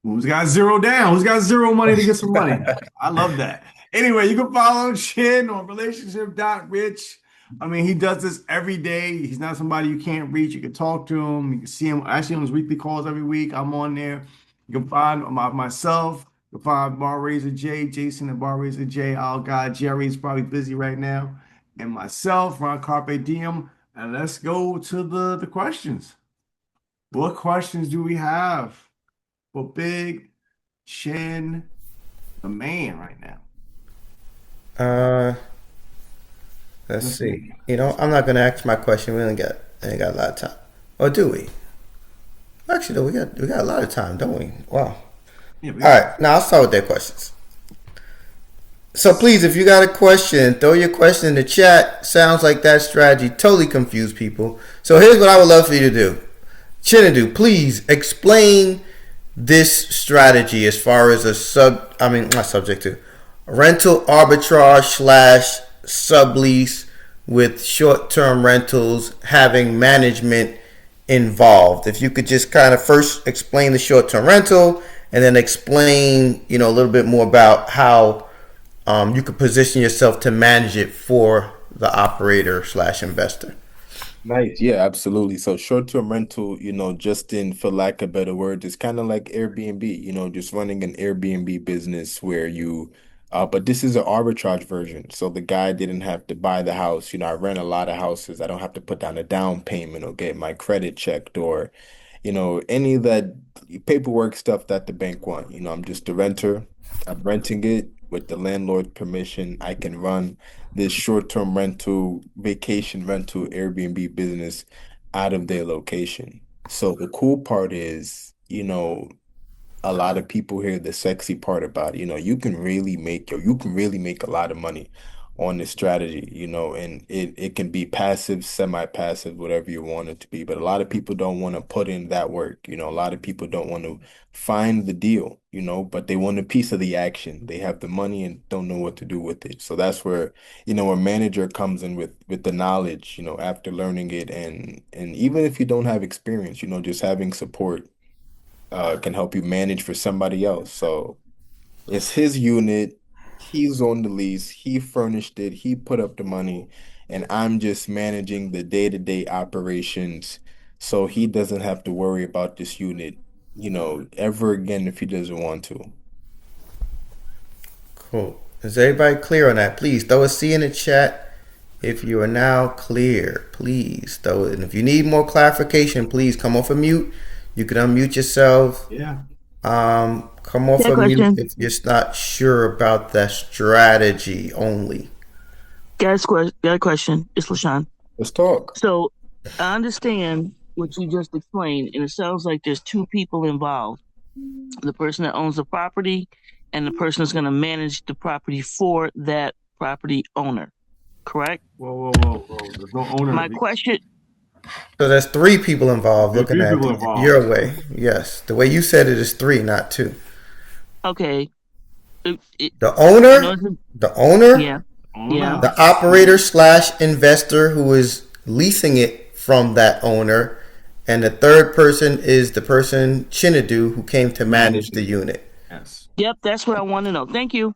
S1: Who's got zero down? Who's got zero money to get some money? I love that. Anyway, you can follow Chin on relationship.rich. I mean, he does this every day. He's not somebody you can't reach. You can talk to him. You can see him actually on his weekly calls every week. I'm on there. You can find myself. You can find Bar Raiser J, Jason and Bar Raiser J. Our guy Jerry's probably busy right now. And myself, Ron Carpe Diem. And let's go to the questions. What questions do we have for Big Chin, the man, right now?
S3: Uh, let's
S1: Let's
S3: see.
S1: see.
S3: I'm not gonna ask my question. We ain't got a lot of time. Or do we? Actually, no, we got a lot of time, don't we? Wow.
S1: Yeah, we
S3: All
S1: got
S3: right, now I'll start with their questions. So please, if you got a question, throw your question in the chat. Sounds like that strategy totally confused people. So here's what I would love for you to do. Chinadu, please explain this strategy as far as not subject to rental arbitrage slash sublease with short-term rentals having management involved. If you could just kind of first explain the short-term rental and then explain, a little bit more about how you could position yourself to manage it for the operator slash investor.
S2: Nice. Yeah, absolutely. So short-term rental, just in for lack of better word, is kind of like Airbnb, just running an Airbnb business where but this is an arbitrage version. So the guy didn't have to buy the house. I rent a lot of houses. I don't have to put down a down payment or get my credit checked or, any of that paperwork stuff that the bank want. I'm just a renter. I'm renting it with the landlord's permission. I can run this short-term rental, vacation rental, Airbnb business out of their location. So the cool part is, a lot of people hear the sexy part about it. You can really make a lot of money on this strategy, and it can be passive, semi-passive, whatever you want it to be. But a lot of people don't want to put in that work. A lot of people don't want to find the deal, but they want a piece of the action. They have the money and don't know what to do with it. So that's where, a manager comes in with the knowledge, after learning it and even if you don't have experience, just having support can help you manage for somebody else. So it's his unit. He's on the lease. He furnished it. He put up the money. And I'm just managing the day-to-day operations so he doesn't have to worry about this unit, ever again if he doesn't want to.
S3: Cool. Is everybody clear on that? Please throw a C in the chat if you are now clear. Please throw it. And if you need more clarification, please come off of mute. You can unmute yourself.
S1: Yeah.
S3: Come off
S4: Yeah,
S3: of mute
S4: question.
S3: if you're not sure about that strategy only.
S4: Got a question. It's LaShawn.
S2: Let's talk.
S4: So I understand what you just explained, and it sounds like there's two people involved. The person that owns the property and the person that's going to manage the property for that property owner. Correct?
S1: Whoa, whoa, whoa, whoa. There's no owner.
S4: My question,
S3: So there's three people involved
S1: There are
S3: looking
S1: three
S3: at
S1: people
S3: it
S1: involved.
S3: your way. Yes. The way you said it is three, not two.
S4: okay.
S3: The
S4: I know
S3: owner, the owner,
S4: yeah.
S1: Owner
S4: Yeah.
S1: house.
S3: the operator slash investor who is leasing it from that owner, and the third person is the person Chinadu who came to manage the unit.
S1: Yes.
S4: Yep, that's what I want to know. Thank you.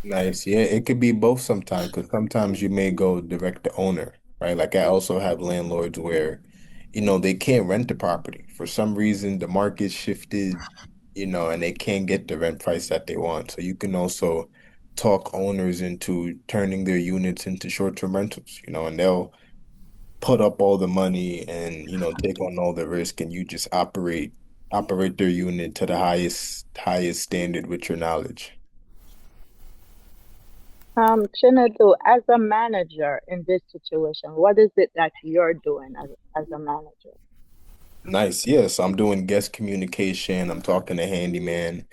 S2: Nice. Yeah, it could be both sometimes because sometimes you may go direct to owner, right? Like I also have landlords where, they can't rent the property. For some reason, the market shifted, and they can't get the rent price that they want. So you can also talk owners into turning their units into short-term rentals, and they'll put up all the money and, take on all the risk and you just operate their unit to the highest standard with your knowledge.
S5: Chinadu, as a manager in this situation, what is it that you're doing as a manager?
S2: Nice. Yeah. So I'm doing guest communication. I'm talking to handyman.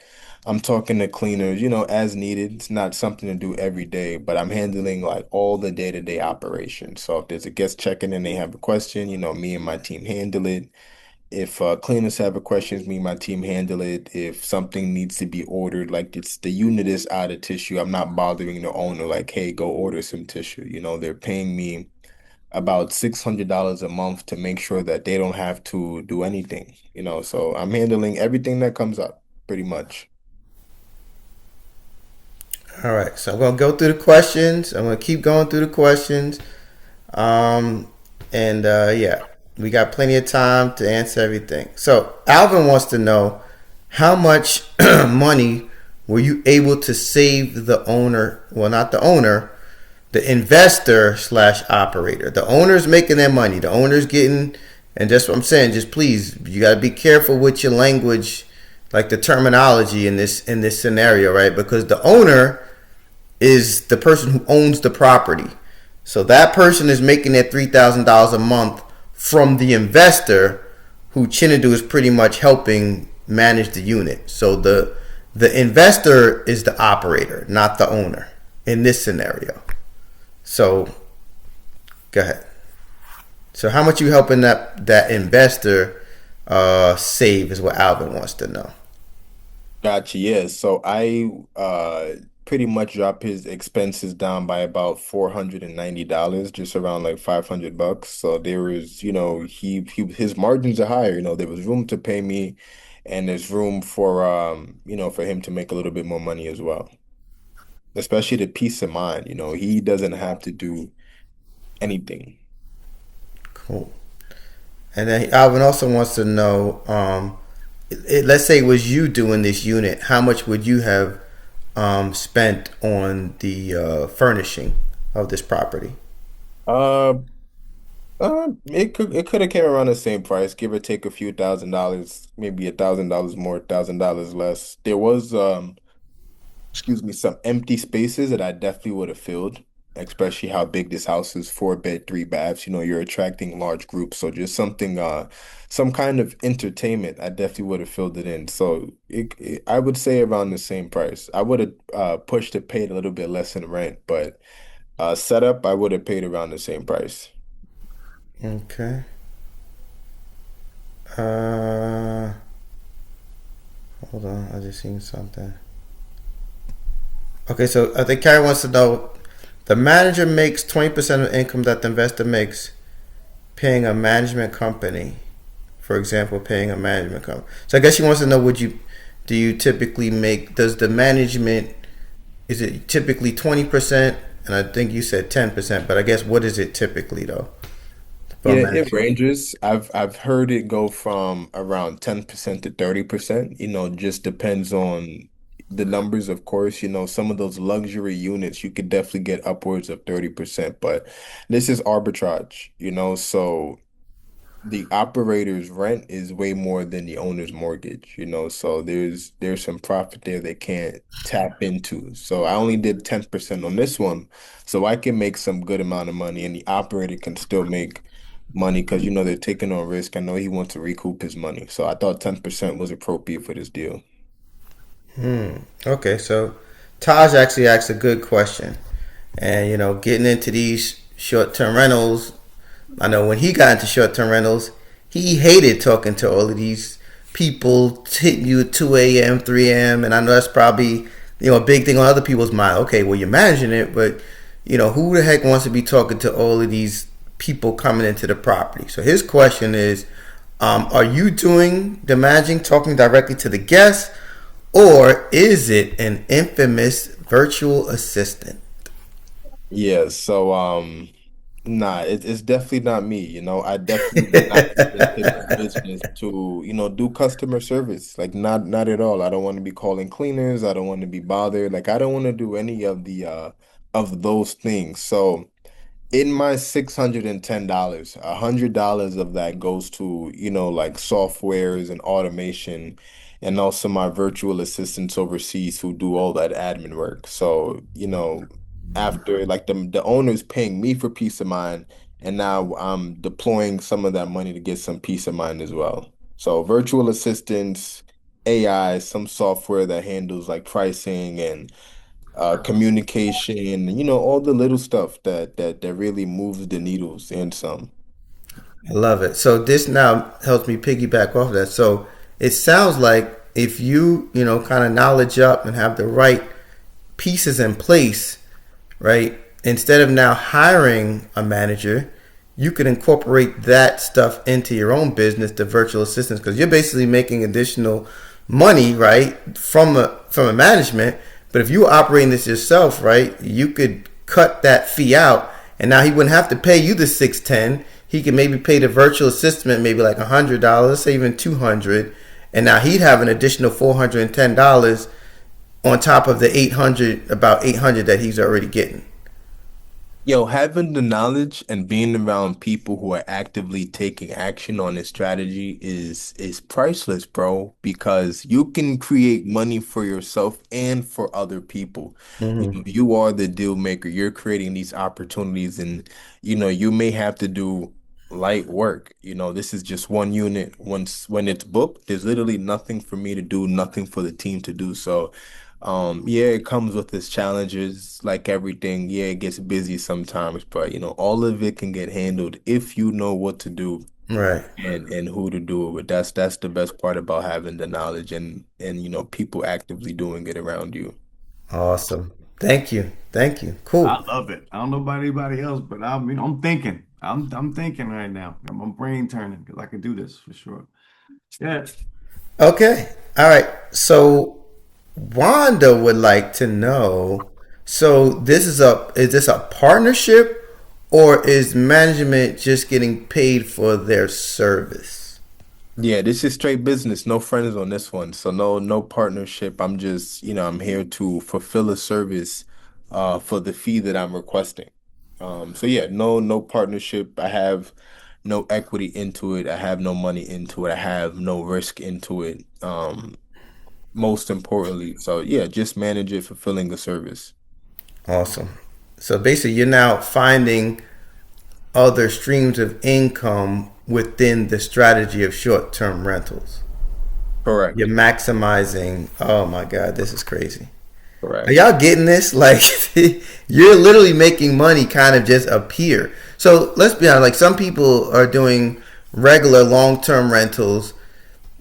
S2: I'm talking to cleaners, as needed. It's not something to do every day, but I'm handling like all the day-to-day operations. So if there's a guest checking and they have a question, me and my team handle it. If cleaners have a questions, me and my team handle it. If something needs to be ordered, like it's the unit is out of tissue, I'm not bothering the owner like, hey, go order some tissue. They're paying me about $600 a month to make sure that they don't have to do anything. So I'm handling everything that comes up pretty much.
S3: All right, so I'm gonna go through the questions. I'm gonna keep going through the questions. Um, and yeah, we got plenty of time to answer everything. So Alvin wants to know how much money were you able to save the owner? Well, not the owner, the investor slash operator. The owner's making their money. The owner's getting, and that's what I'm saying. Just please, you got to be careful with your language, like the terminology in this scenario, right? Because the owner is the person who owns the property. So that person is making that $3,000 a month from the investor, who Chinadu is pretty much helping manage the unit. So the investor is the operator, not the owner in this scenario. So go ahead. So how much you helping that investor save is what Alvin wants to know.
S2: Gotcha. Yeah. So I pretty much dropped his expenses down by about $490, just around like $500. So there was, he his margins are higher. There was room to pay me, and there's room for for him to make a little bit more money as well. Especially the peace of mind. He doesn't have to do anything.
S3: Cool. And then Alvin also wants to know, let's say it was you doing this unit, how much would you have spent on the furnishing of this property?
S2: Uh, it could have came around the same price, give or take a few $1,000, maybe $1,000 more, $1,000 less. There was excuse me, some empty spaces that I definitely would have filled, especially how big this house is, 4 bed, 3 baths. You're attracting large groups, so just something, some kind of entertainment. I definitely would have filled it in. So I would say around the same price. I would have pushed to pay a little bit less in rent, but setup, I would have paid around the same price.
S3: Okay. Uh, Hold on, I just seen something. Okay, so I think Carrie wants to know the manager makes 20% of the income that the investor makes paying a management company. For example, paying a management company. So I guess she wants to know do you typically make, does the management, is it typically 20%? And I think you said 10%, but I guess what is it typically though for a
S2: Yeah, it
S3: manager?
S2: ranges. I've heard it go from around 10% to 30%. Just depends on the numbers, of course. Some of those luxury units you could definitely get upwards of 30%, but this is arbitrage, so the operator's rent is way more than the owner's mortgage, so there's some profit there they can't tap into. So I only did 10% on this one, so I can make some good amount of money, and the operator can still make money because they're taking on risk. I know he wants to recoup his money, so I thought 10% was appropriate for this deal.
S3: Okay, so Taj actually asked a good question. And, getting into these short term rentals, I know when he got into short term rentals, he hated talking to all of these people hitting you at 2 a.m., 3 a.m. And I know that's probably, a big thing on other people's mind. Okay, well, you're managing it, but, who the heck wants to be talking to all of these people coming into the property? So his question is, are you doing the managing, talking directly to the guests, or is it an infamous virtual assistant?
S2: Yeah, so nah, it's definitely not me. I definitely did not get into this business to, do customer service. Like not at all. I don't want to be calling cleaners. I don't want to be bothered. Like I don't want to do any of the of those things. So in my $610, $100 of that goes to, like softwares and automation, and also my virtual assistants overseas who do all that admin work. So, after like the owner's paying me for peace of mind, and now I'm deploying some of that money to get some peace of mind as well. So virtual assistants, AI, some software that handles like pricing and communication, all the little stuff that really moves the needles and some.
S3: I love it. So this now helps me piggyback off of that. So it sounds like if you kind of knowledge up and have the right pieces in place, right? Instead of now hiring a manager, you could incorporate that stuff into your own business, the virtual assistants, because you're basically making additional money, right, from a management. But if you were operating this yourself, right, you could cut that fee out, and now he wouldn't have to pay you the 610. He could maybe pay the virtual assistant maybe like $100, say even 200, and now he'd have an additional $410 on top of the 800, about 800 that he's already getting.
S2: Yo, having the knowledge and being around people who are actively taking action on this strategy is priceless, bro, because you can create money for yourself and for other people. You are the deal maker. You're creating these opportunities and you may have to do light work. This is just one unit. Once when it's booked, there's literally nothing for me to do, nothing for the team to do. So yeah, it comes with its challenges, like everything. Yeah, it gets busy sometimes, but all of it can get handled if you know what to do
S3: Right.
S2: and who to do it with. That's the best part about having the knowledge and people actively doing it around you.
S3: Awesome. Thank you. Thank you.
S1: I
S3: Cool.
S1: love it. I don't know about anybody else, but I'm thinking. I'm thinking right now. My brain turning because I can do this for sure. Yeah.
S3: Okay. All right. So Wanda would like to know. So is this a partnership or is management just getting paid for their service?
S2: Yeah, this is straight business. No friends on this one. So no partnership. I'm just, I'm here to fulfill a service for the fee that I'm requesting. So yeah, no partnership. I have no equity into it. I have no money into it. I have no risk into it. Most importantly. So yeah, just manage it, fulfilling a service.
S3: Awesome. So basically, you're now finding other streams of income within the strategy of short-term rentals. You're
S2: Correct.
S3: maximizing. Oh my God, this is crazy. Are
S2: Correct.
S3: y'all getting this? Like, you're literally making money kind of just appear. So let's be honest. Like, some people are doing regular long-term rentals,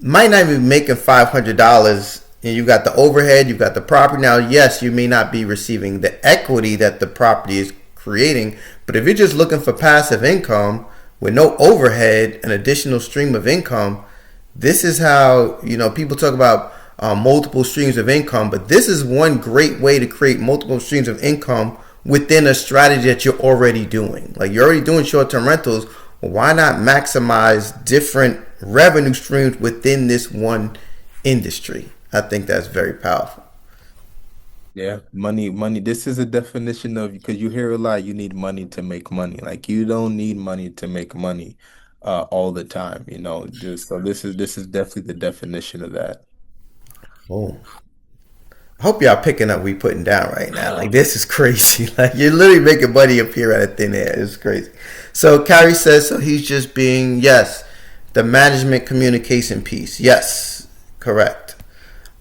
S3: might not even be making $500. And you got the overhead, you've got the property. Now, yes, you may not be receiving the equity that the property is creating, but if you're just looking for passive income with no overhead, an additional stream of income, this is how people talk about multiple streams of income. But this is one great way to create multiple streams of income within a strategy that you're already doing. Like, you're already doing short-term rentals. Well, why not maximize different revenue streams within this one industry? I think that's very powerful.
S2: Yeah, money. This is a definition of because you hear a lot, you need money to make money. Like you don't need money to make money all the time, Just so this is definitely the definition of that.
S3: Oh, I hope y'all picking up what we putting down right now. Like, this is crazy. Like, you're literally making money appear out of thin air. It's crazy. So Carrie says, so he's just being, yes, the management communication piece. Yes, correct.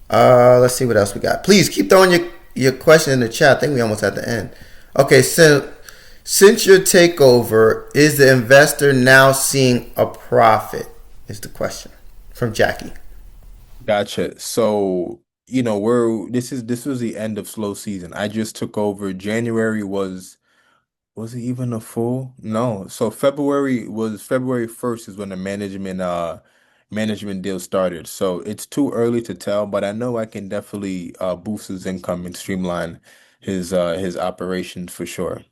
S3: Let's see what else we got. Please keep throwing your question in the chat. I think we almost at the end. Okay, so since your takeover, is the investor now seeing a profit? Is the question from Jackie.
S2: Gotcha. So, this was the end of slow season. I just took over. January was it even a full? No. So February 1st is when the management deal started. So it's too early to tell, but I know I can definitely boost his income and streamline his operations for sure.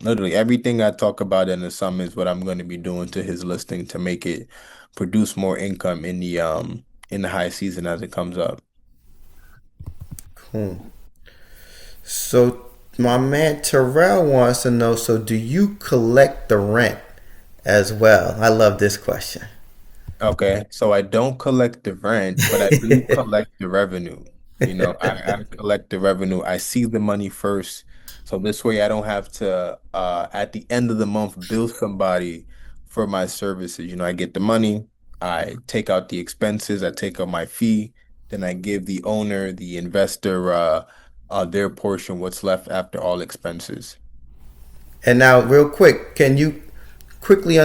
S2: Literally everything I talk about in the sum is what I'm going to be doing to his listing to make it produce more income in the high season as it comes up.
S3: Hmm. So my man Terrell wants to know, so do you collect the rent as well? I love this question.
S2: Okay, so I don't collect the rent, but I do collect the revenue. I collect the revenue. I see the money first. So this way I don't have to at the end of the month bill somebody for my services. I get the money, I take out the expenses, I take out my fee, then I give the owner, the investor, their portion, what's left after all expenses.
S3: And now, real quick, can you quickly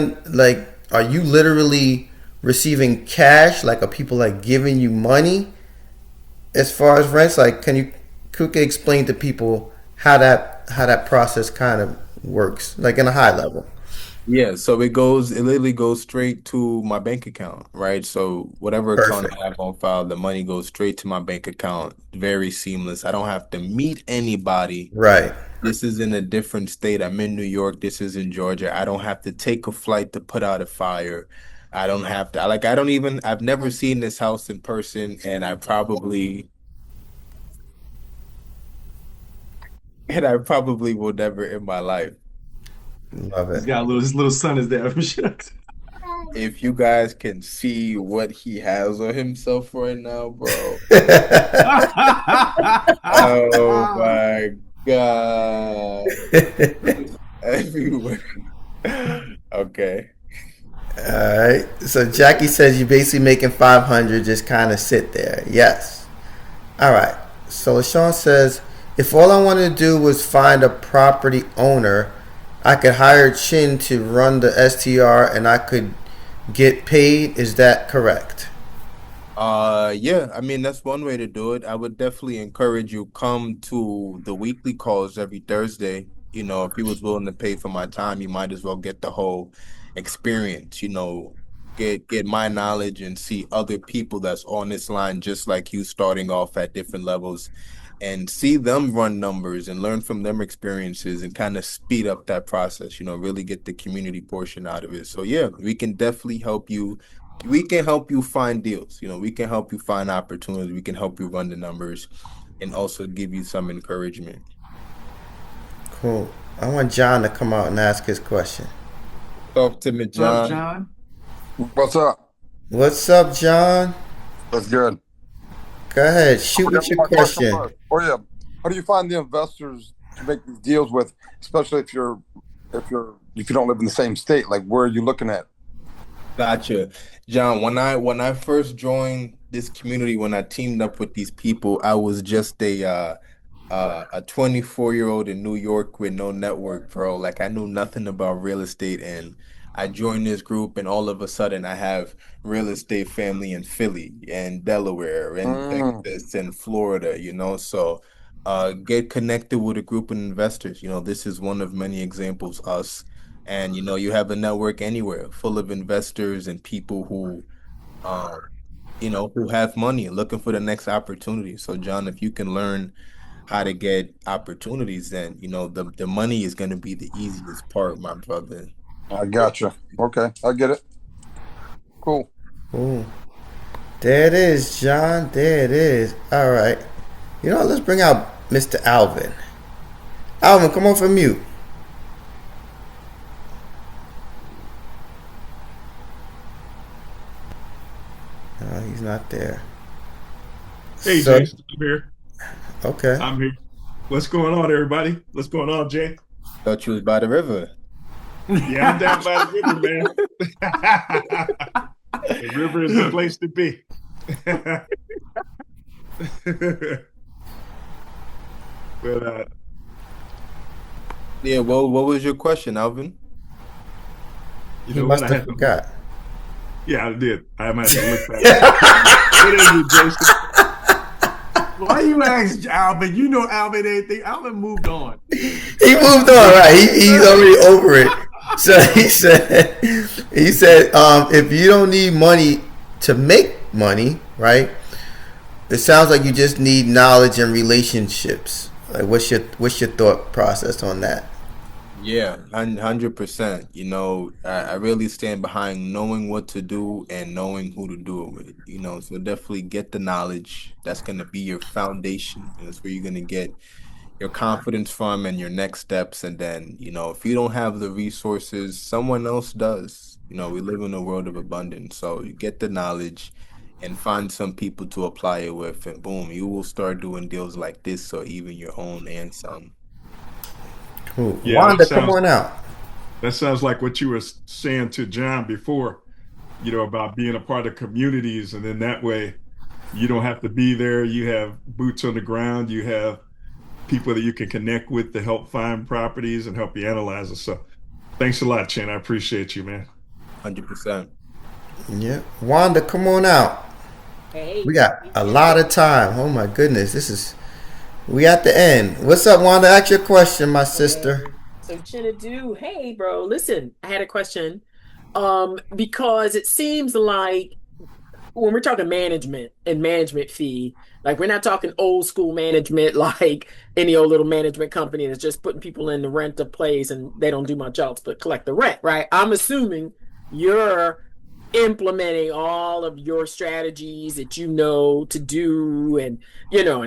S3: are you literally receiving cash? Like, are people like giving you money as far as rents? Like, can you quickly explain to people how that process kind of works, like in a high level?
S2: Yeah, so it literally goes straight to my bank account, right? So whatever account
S3: Perfect.
S2: I have on file, the money goes straight to my bank account. Very seamless. I don't have to meet anybody.
S3: Right.
S2: This is in a different state. I'm in New York. This is in Georgia. I don't have to take a flight to put out a fire. I don't have to, like, I don't even, I've never seen this house in person, and I probably will never in my life.
S3: Love
S1: He's
S3: it.
S1: got a little, his little son is there.
S2: If you guys can see what he has on himself right now, bro. Oh my God. Everywhere. Okay.
S3: All right. So Jackie says you basically making 500, just kind of sit there. Yes. All right. So Sean says, if all I wanted to do was find a property owner, I could hire Chin to run the STR and I could get paid. Is that correct?
S2: Yeah, I mean that's one way to do it. I would definitely encourage you come to the weekly calls every Thursday. You know, if you was willing to pay for my time, you might as well get the whole experience, get my knowledge and see other people that's on this line just like you starting off at different levels and see them run numbers and learn from them experiences and kind of speed up that process, really get the community portion out of it. So yeah, we can help you find deals. We can help you find opportunities. We can help you run the numbers and also give you some encouragement.
S3: Cool. I want John to come out and ask his question.
S2: Talk to me,
S1: What up,
S2: John.
S1: John?
S6: What's up?
S3: What's up, John?
S6: That's good.
S3: Go ahead.
S6: I
S3: Shoot
S6: forgot
S3: with your
S6: my question
S3: question.
S6: was. Oh yeah. How do you find the investors to make these deals with, especially if you don't live in the same state? Like where are you looking at?
S2: Gotcha. John, when I first joined this community, when I teamed up with these people, I was just a 24-year-old in New York with no network, bro. Like I knew nothing about real estate, and I joined this group and all of a sudden I have real estate family in Philly and Delaware and
S6: Mm,
S2: Texas and Florida. So get connected with a group of investors. This is one of many examples, us. And you have a network anywhere full of investors and people uh, who have money and looking for the next opportunity. So, John, if you can learn how to get opportunities, then the money is going to be the easiest part, my brother.
S6: I gotcha. Okay, I get it. Cool.
S3: Ooh. There it is, John. There it is. All right. You know what? Let's bring out Mr. Alvin. Alvin, come on from mute. No, he's not there.
S7: Hey,
S3: So,
S7: Jason, I'm here.
S3: okay.
S7: I'm here. What's going on, everybody? What's going on, Jay?
S2: Thought you was by the river.
S7: Yeah, I'm down by the river, man. The river is the place to be. But
S2: Yeah, well, what was your question, Alvin?
S7: you
S3: He
S7: know what?
S3: must have forgot.
S7: Yeah, I did. I might have to look back. What is it, Jason?
S1: Why you ask Alvin? You know Alvin anything. Alvin moved on.
S3: He moved on, right? He's already over it. So he said, if you don't need money to make money, right? It sounds like you just need knowledge and relationships. Like, what's your thought process on that?
S2: Yeah, 100%. I really stand behind knowing what to do and knowing who to do it with. So definitely get the knowledge. That's going to be your foundation. And that's where you're going to get your confidence from and your next steps. And then, if you don't have the resources, someone else does. We live in a world of abundance. So you get the knowledge and find some people to apply it with, and boom, you will start doing deals like this or even your own and some.
S3: Cool.
S7: Yeah,
S3: Wanda, come on out.
S7: that sounds like what you were saying to John before, about being a part of communities, and then that way you don't have to be there. You have boots on the ground. You have people that you can connect with to help find properties and help you analyze it. So thanks a lot, Chen. I appreciate you, man.
S2: 100%.
S3: Yeah. Wanda, come on out. We
S8: Hey,
S3: got a lot of time. Oh my goodness. We at the end. What's up, Wanda? Ask your question, my sister.
S8: hey. So Chinadu, hey, bro, listen, I had a question. Because it seems like when we're talking management and management fee, like we're not talking old school management, like any old little management company that's just putting people in to rent a place and they don't do much else but collect the rent, right? I'm assuming you're implementing all of your strategies that you know to do and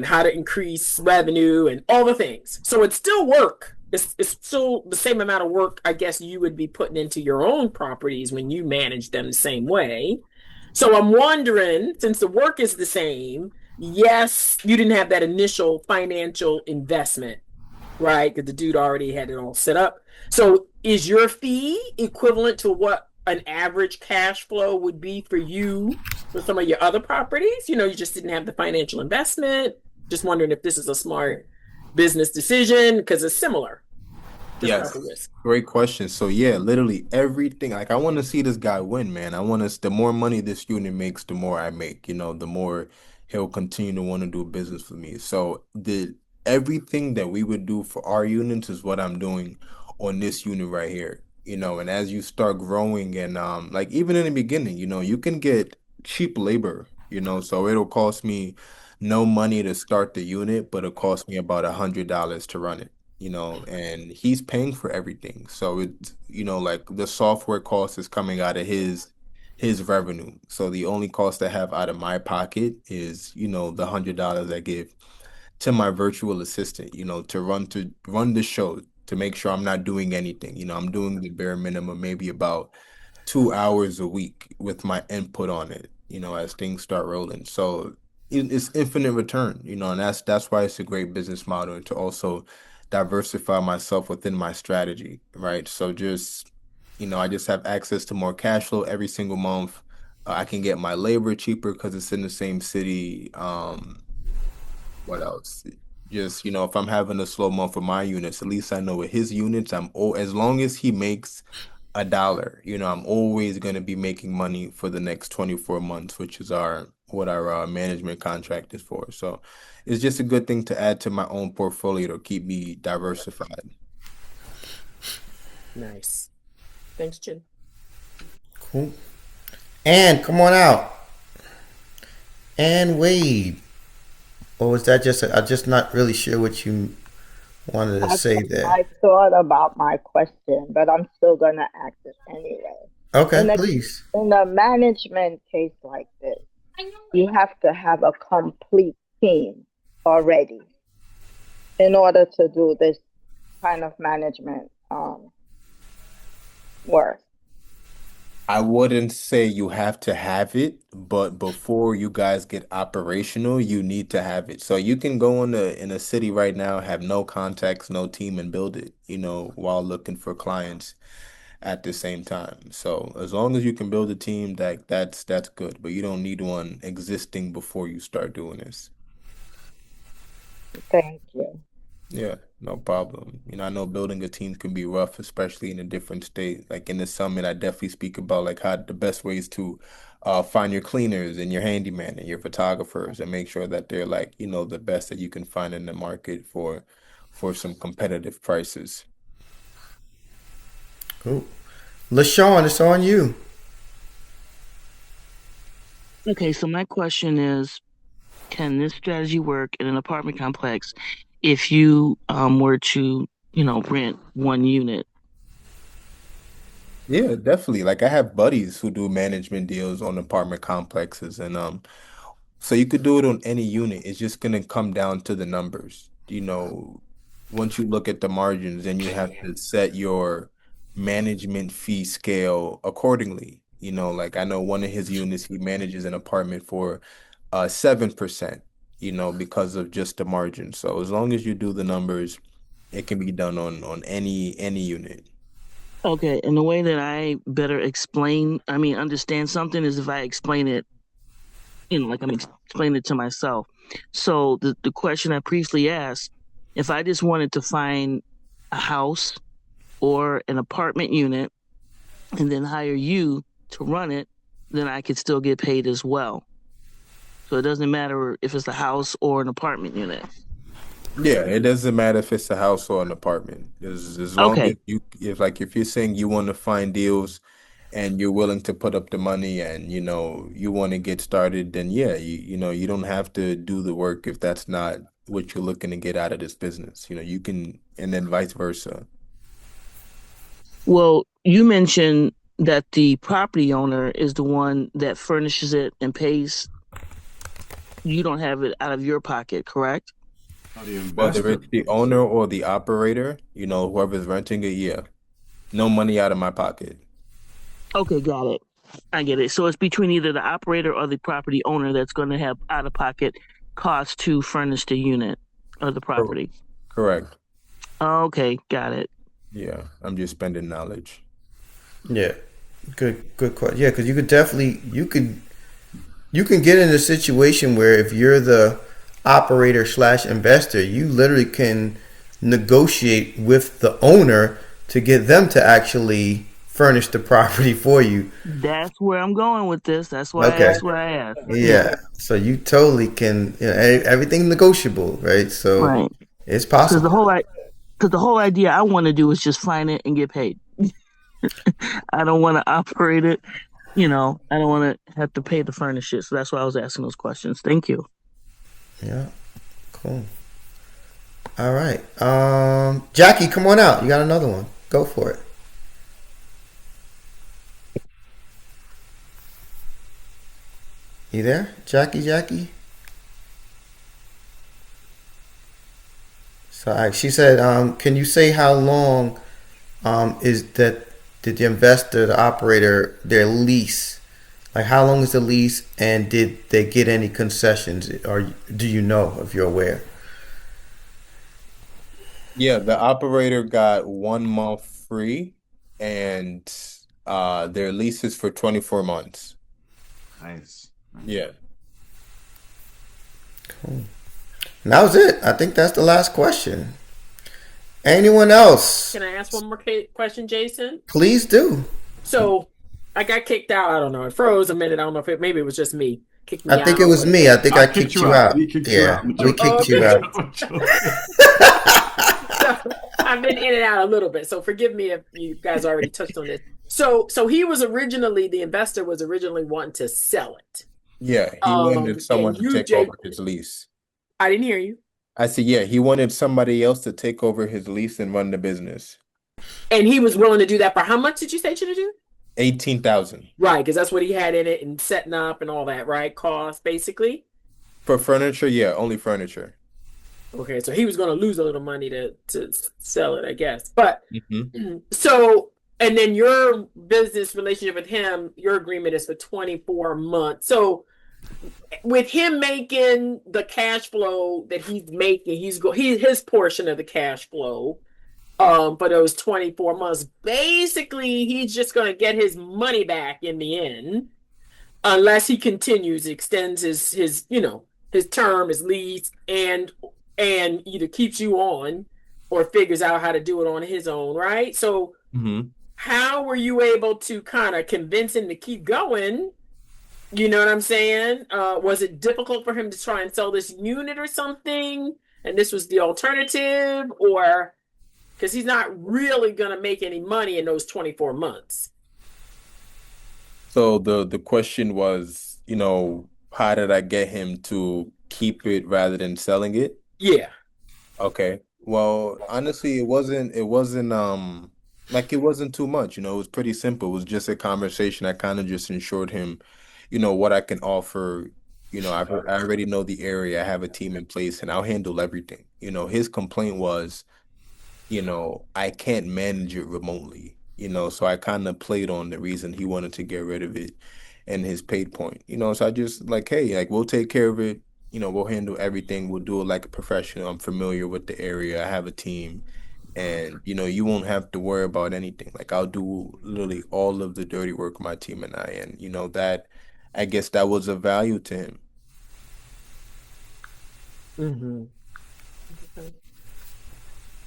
S8: how to increase revenue and all the things. So it's still work. It's still the same amount of work, I guess, you would be putting into your own properties when you manage them the same way. So I'm wondering, since the work is the same, yes, you didn't have that initial financial investment, right? Because the dude already had it all set up. So is your fee equivalent to what an average cash flow would be for you for some of your other properties? You just didn't have the financial investment. Just wondering if this is a smart business decision because it's similar, just about the
S2: Yes.
S8: risk.
S2: Great question. So yeah, literally everything. Like I want to see this guy win, man. I want to. The more money this unit makes, the more I make. The more he'll continue to want to do business with me. So the everything that we would do for our units is what I'm doing on this unit right here. And as you start growing and like even in the beginning, you can get cheap labor. So it'll cost me no money to start the unit, but it'll cost me about $100 to run it. And he's paying for everything. So it's, like the software cost is coming out of his revenue. So the only cost I have out of my pocket is, the $100 I give to my virtual assistant, to run the show, to make sure I'm not doing anything. I'm doing the bare minimum, maybe about 2 hours a week with my input on it, as things start rolling. So it's infinite return, and that's why it's a great business model to also diversify myself within my strategy, right? So I just have access to more cash flow every single month. I can get my labor cheaper because it's in the same city. What else? Just, if I'm having a slow month for my units, at least I know with his units, as long as he makes $1, I'm always going to be making money for the next 24 months, which is what our management contract is for. So it's just a good thing to add to my own portfolio to keep me diversified.
S8: Nice. Thanks, Chin.
S3: Cool. And come on out. And Wade. Or was that I'm just not really sure what you wanted to
S5: I,
S3: say there.
S5: I thought about my question, but I'm still gonna ask it anyway.
S3: Okay,
S5: In a
S3: please.
S5: in a management case like this, you have to have a complete team already in order to do this kind of management work.
S2: I wouldn't say you have to have it, but before you guys get operational, you need to have it. So you can go in a city right now, have no contacts, no team, and build it, while looking for clients at the same time. So as long as you can build a team, that's good, but you don't need one existing before you start doing this.
S5: Thank you.
S2: Yeah, no problem. I know building a team can be rough, especially in a different state. Like in the summit, I definitely speak about like how the best ways to find your cleaners and your handyman and your photographers and make sure that they're like, the best that you can find in the market for some competitive prices.
S3: Cool. LaShawn, it's on you.
S4: Okay, so my question is, can this strategy work in an apartment complex if you were to, rent one unit?
S2: Yeah, definitely. Like I have buddies who do management deals on apartment complexes and so you could do it on any unit. It's just gonna come down to the numbers. Once you look at the margins, then you have to set your management fee scale accordingly. Like I know one of his units, he manages an apartment for 7%, because of just the margin. So as long as you do the numbers, it can be done on any unit.
S4: Okay, and the way that I better understand something is if I explain it, like I'm explaining it to myself. So the question I previously asked, if I just wanted to find a house or an apartment unit and then hire you to run it, then I could still get paid as well. So it doesn't matter if it's a house or an apartment unit.
S2: Yeah, it doesn't matter if it's a house or an apartment. As long as
S4: Okay.
S2: if you're saying you want to find deals and you're willing to put up the money and you want to get started, then yeah, you don't have to do the work if that's not what you're looking to get out of this business. You can, and then vice versa.
S4: Well, you mentioned that the property owner is the one that furnishes it and pays. You don't have it out of your pocket, correct?
S1: Oh, the
S2: Whether
S1: investor.
S2: it's the owner or the operator, whoever's renting it, yeah, no money out of my pocket.
S4: Okay, got it. I get it. So it's between either the operator or the property owner that's going to have out of pocket costs to furnish the unit or the
S2: Cor-
S4: property.
S2: Correct.
S4: Okay, got it.
S2: Yeah, I'm just spending knowledge.
S3: Yeah, good question. Yeah, because you can get in a situation where if you're the operator slash investor, you literally can negotiate with the owner to get them to actually furnish the property for you.
S4: That's where I'm going with this. That's why I
S3: Okay.
S4: asked what I asked. Yeah,
S3: Yeah. So you totally can, everything's negotiable, right? So
S4: right.
S3: it's
S4: Because
S3: possible.
S4: the whole idea I want to do is just find it and get paid. I don't want to operate it. I don't want to have to pay to furnish it. So that's why I was asking those questions. Thank you.
S3: Yeah. Cool. All right. Jackie, come on out. You got another one. Go for it. You there? Jackie? So she said, can you say how long is that did the investor, the operator, their lease? Like how long is the lease, and did they get any concessions, or do you know if you're aware?
S2: Yeah, the operator got 1 month free, and their lease is for 24 months.
S1: Nice.
S2: Yeah.
S3: Cool. And that was it. I think that's the last question. Anyone else?
S8: Can I ask one more question, Jason?
S3: Please do.
S8: So I got kicked out. I don't know. It froze a minute. I don't know if maybe it was just me. Kicked
S3: I
S8: me
S3: think it
S8: out.
S3: was me. I think
S1: I
S3: I
S1: kicked
S3: kicked
S1: you
S3: you
S1: out.
S3: out.
S1: We kicked you
S3: Yeah,
S1: out. I'm
S3: we
S1: joking.
S3: kicked
S8: Okay.
S3: you out.
S1: I'm joking.
S8: So I've been in and out a little bit. So forgive me if you guys already touched on this. So he was originally, the investor was originally wanting to sell it.
S2: Yeah, he wanted someone
S8: And
S2: to
S8: you,
S2: take
S8: Jake,
S2: over his lease.
S8: I didn't hear you.
S2: I said, yeah, he wanted somebody else to take over his lease and run the business.
S8: And he was willing to do that for how much did you say to do?
S2: 18,000
S8: Right, because that's what he had in it and setting up and all that, right? Cost basically.
S2: for furniture. Yeah, only furniture.
S8: Okay, so he was going to lose a little money to sell it, I guess. But
S2: Hmm.
S8: so, and then your business relationship with him, your agreement is for 24 months. So with him making the cash flow that he's making, his portion of the cash flow for those 24 months. Basically, he's just going to get his money back in the end, unless he continues, extends his term, his lease, and either keeps you on or figures out how to do it on his own, right? So,
S2: Hmm.
S8: how were you able to kind of convince him to keep going? You know what I'm saying? Was it difficult for him to try and sell this unit or something? And this was the alternative, or because he's not really going to make any money in those 24 months.
S2: So the question was, how did I get him to keep it rather than selling it?
S8: Yeah.
S2: Okay. Well, honestly, it wasn't too much, it was pretty simple. It was just a conversation. I kind of just ensured him, what I can offer. I already know the area. I have a team in place and I'll handle everything. His complaint was, I can't manage it remotely, so I kind of played on the reason he wanted to get rid of it and his paid point, so I just like, hey, like we'll take care of it, we'll handle everything, we'll do it like a professional. I'm familiar with the area, I have a team, and you won't have to worry about anything. Like I'll do literally all of the dirty work, my team and I, and that I guess that was of value to him.
S8: Mm-hmm.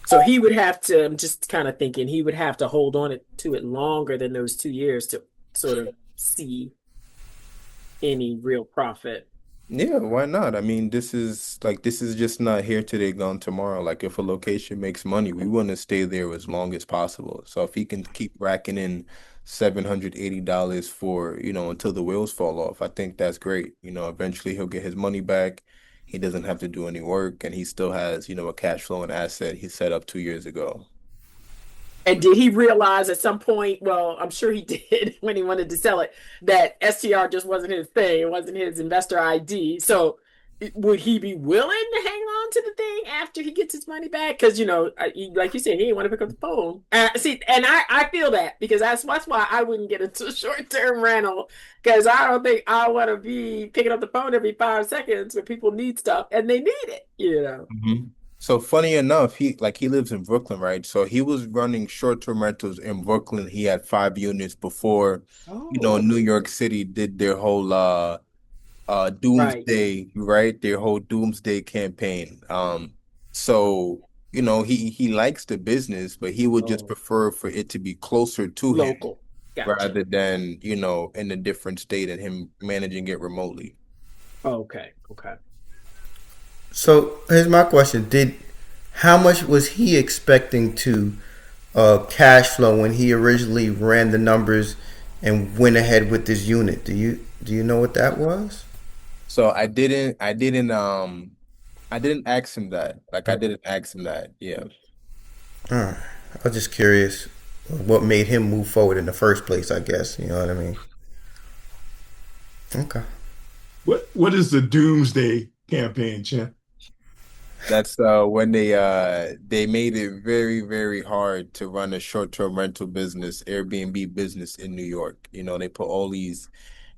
S8: So he would have to, I'm just kind of thinking, he would have to hold on to it longer than those 2 years to sort of see any real profit.
S2: Yeah, why not? I mean, this is just not here today, gone tomorrow. Like if a location makes money, we want to stay there as long as possible. So if he can keep racking in $780 for, until the wheels fall off, I think that's great. Eventually he'll get his money back. He doesn't have to do any work and he still has, a cash flowing asset he set up 2 years ago.
S8: And did he realize at some point, well, I'm sure he did when he wanted to sell it, that STR just wasn't his thing. It wasn't his investor ID. So would he be willing to hang on to the thing after he gets his money back? Because, like you said, he didn't want to pick up the phone. See, and I feel that because that's why I wouldn't get into a short-term rental because I don't think I want to be picking up the phone every 5 seconds when people need stuff and they need it.
S2: Mhm. So funny enough, he lives in Brooklyn, right? So he was running short-term rentals in Brooklyn. He had 5 units before,
S1: Oh,
S2: New York City did their whole
S8: Right.
S2: doomsday, right? Their whole doomsday campaign. So, he likes the business, but he would just
S1: oh.
S2: prefer for it to be closer to him
S8: Local. Gotcha.
S2: rather than, in a different state and him managing it remotely.
S8: Okay. Okay.
S3: So here's my question: Did how much was he expecting to cash flow when he originally ran the numbers and went ahead with this unit? Do you know what that was?
S2: So I didn't ask him that. Like I didn't ask him that. Yeah.
S3: I was just curious what made him move forward in the first place. I guess you know what I mean. Okay.
S7: What is the doomsday campaign, Chen?
S2: That's when they made it very, very hard to run a short-term rental business, Airbnb business in New York. They put all these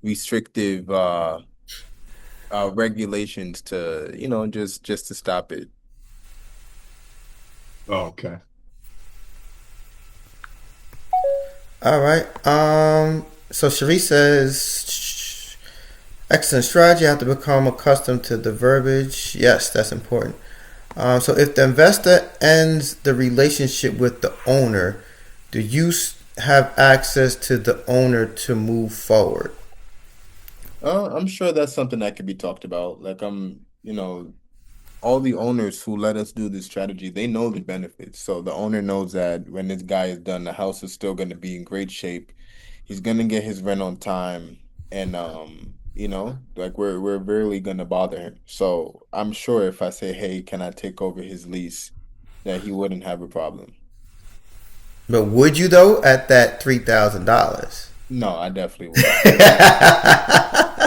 S2: restrictive regulations to, just to stop it.
S7: Oh, okay.
S3: All right. So Cherie says, excellent strategy. You have to become accustomed to the verbiage. Yes, that's important. So if the investor ends the relationship with the owner, do you have access to the owner to move forward?
S2: I'm sure that's something that could be talked about. Like all the owners who let us do this strategy, they know the benefits. So the owner knows that when this guy is done, the house is still going to be in great shape. He's going to get his rent on time, and like we're barely going to bother him. So I'm sure if I say, "Hey, can I take over his lease?" that he wouldn't have a problem.
S3: But would you though at that $3,000?
S2: No, I definitely wouldn't.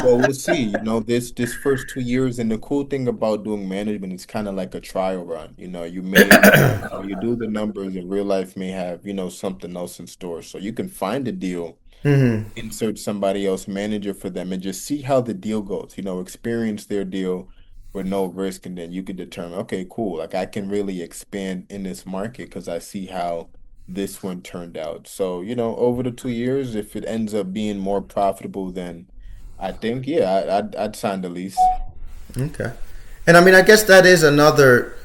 S2: Well, we'll see. This first 2 years, and the cool thing about doing management is kind of like a trial run. You do the numbers, and real life may have, something else in store. So you can find a deal,
S3: Hmm.
S2: insert somebody else manager for them, and just see how the deal goes. Experience their deal with no risk, and then you can determine, okay, cool. Like I can really expand in this market because I see how this one turned out. So, over the 2 years, if it ends up being more profitable than I think, yeah, I'd sign the lease.
S3: Okay. And I mean, I guess that is another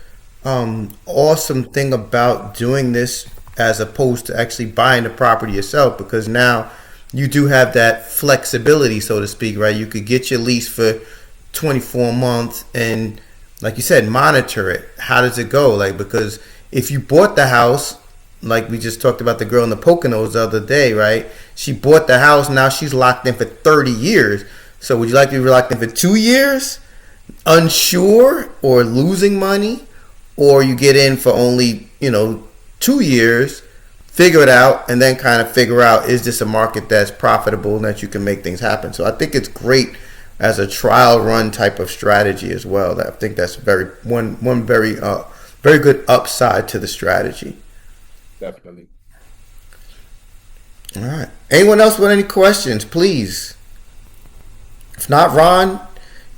S3: awesome thing about doing this as opposed to actually buying the property yourself because now you do have that flexibility, so to speak, right? You could get your lease for 24 months and, like you said, monitor it. How does it go? Like, because if you bought the house, like we just talked about the girl in the Poconos the other day, right? She bought the house, now she's locked in for 30 years. So would you like to be locked in for 2 years? Unsure or losing money, or you get in for only 2 years, figure it out, and then kind of figure out is this a market that's profitable and that you can make things happen. So I think it's great as a trial run type of strategy as well. I think that's one very good upside to the strategy.
S2: Definitely.
S3: All right. Anyone else with any questions, please? If not, Ron,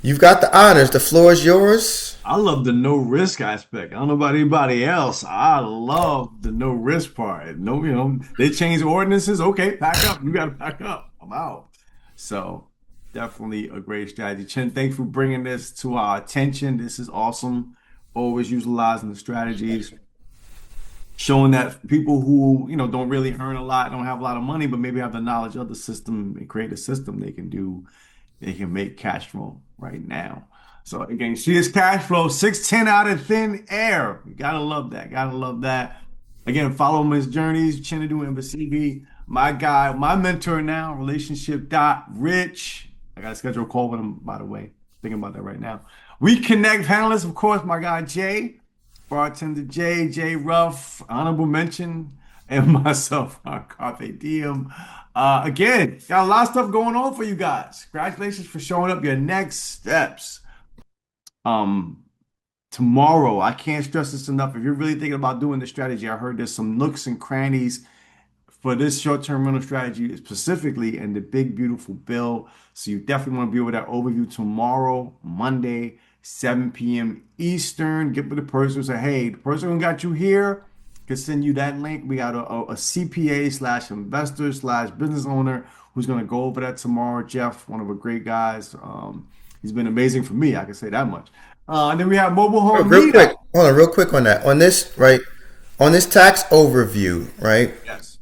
S3: you've got the honors. The floor is yours.
S1: I love the no risk aspect. I don't know about anybody else. I love the no risk part. No, they change ordinances. Okay, pack up. You got to pack up. I'm out. So definitely a great strategy. Chen, thanks for bringing this to our attention. This is awesome. Always utilizing the strategies. showing that people who, don't really earn a lot, don't have a lot of money, but maybe have the knowledge of the system and create a system they can make cash flow right now. So again, see this cash flow, 610 out of thin air. You gotta love that. Gotta love that. Again, follow him his journeys, Chinadu and Basibi. My guy, my mentor now, relationship dot rich. I gotta schedule a call with him, by the way. Thinking about that right now. We connect panelists, of course, my guy Jay, bartender Jay Ruff, honorable mention, and myself, Carpe Diem. Again, got a lot of stuff going on for you guys. Congratulations for showing up. Your next steps. Tomorrow, I can't stress this enough. If you're really thinking about doing the strategy, I heard there's some nooks and crannies for this short-term rental strategy specifically in the big, beautiful bill. So you definitely want to be with that overview tomorrow, Monday, 7 p.m. Eastern. Get with the person who say, hey, the person who got you here can send you that link. We got a CPA slash investor slash business owner who's going to go over that tomorrow. Jeff, one of the great guys. He's been amazing for me. I can say that much. And then we have mobile home
S3: Real
S1: meetup.
S3: quick, hold on, real quick on that. On this, right? On this tax overview, right?
S1: Yes.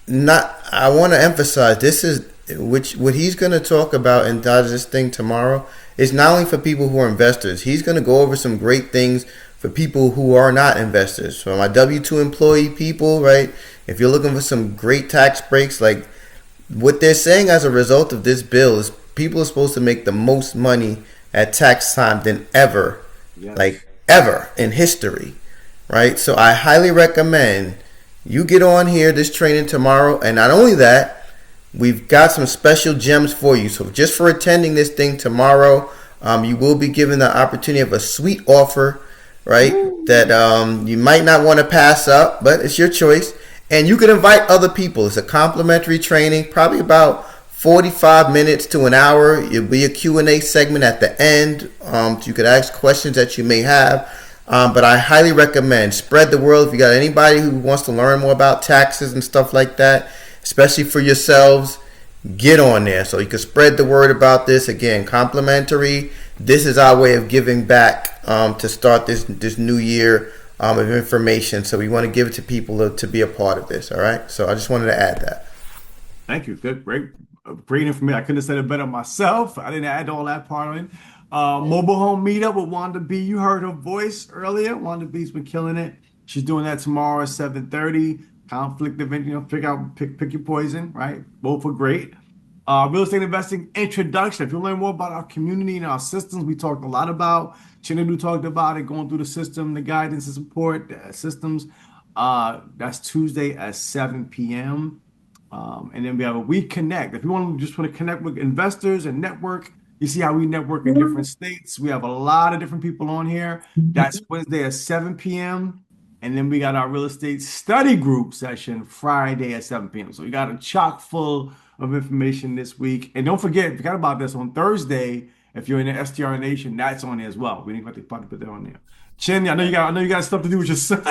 S3: Not, I want to emphasize this is what he's going to talk about and does this thing tomorrow is not only for people who are investors. He's going to go over some great things for people who are not investors. For my W-2 employee people, right? If you're looking for some great tax breaks, like what they're saying as a result of this bill is people are supposed to make the most money at tax time than ever,
S1: Yes.
S3: like ever in history, right? So I highly recommend you get on here this training tomorrow, and not only that, we've got some special gems for you. So just for attending this thing tomorrow, you will be given the opportunity of a sweet offer, right? That you might not want to pass up, but it's your choice. And you can invite other people. It's a complimentary training, probably about 45 minutes to an hour. It'll be a Q&A segment at the end. So you could ask questions that you may have. But I highly recommend spread the word. If you got anybody who wants to learn more about taxes and stuff like that, especially for yourselves, get on there so you can spread the word about this. Again, complimentary. This is our way of giving back to start this new year of information. So we want to give it to people to be a part of this. All right. So I just wanted to add that.
S1: Thank you. Good, great information. I couldn't have said it better myself. I didn't add all that part in. Mobile home meetup with Wanda B. You heard her voice earlier. Wanda B's been killing it. She's doing that tomorrow at 7:30. Conflict event, pick your poison, right? Both are great. Real estate investing introduction. If you learn more about our community and our systems, we talked a lot about. Chinadu talked about it, going through the system, the guidance and support systems. That's Tuesday at 7 p.m. And then we have a We Connect. If you want to connect with investors and network, you see how we network in different states. We have a lot of different people on here. That's Wednesday at 7 p.m. And then we got our real estate study group session Friday at 7 p.m. So we got a chock full of information this week. And don't forget about this on Thursday. If you're in the STR Nation, that's on there as well. We didn't have to put that on there. Chin, I know you got stuff to do with your son.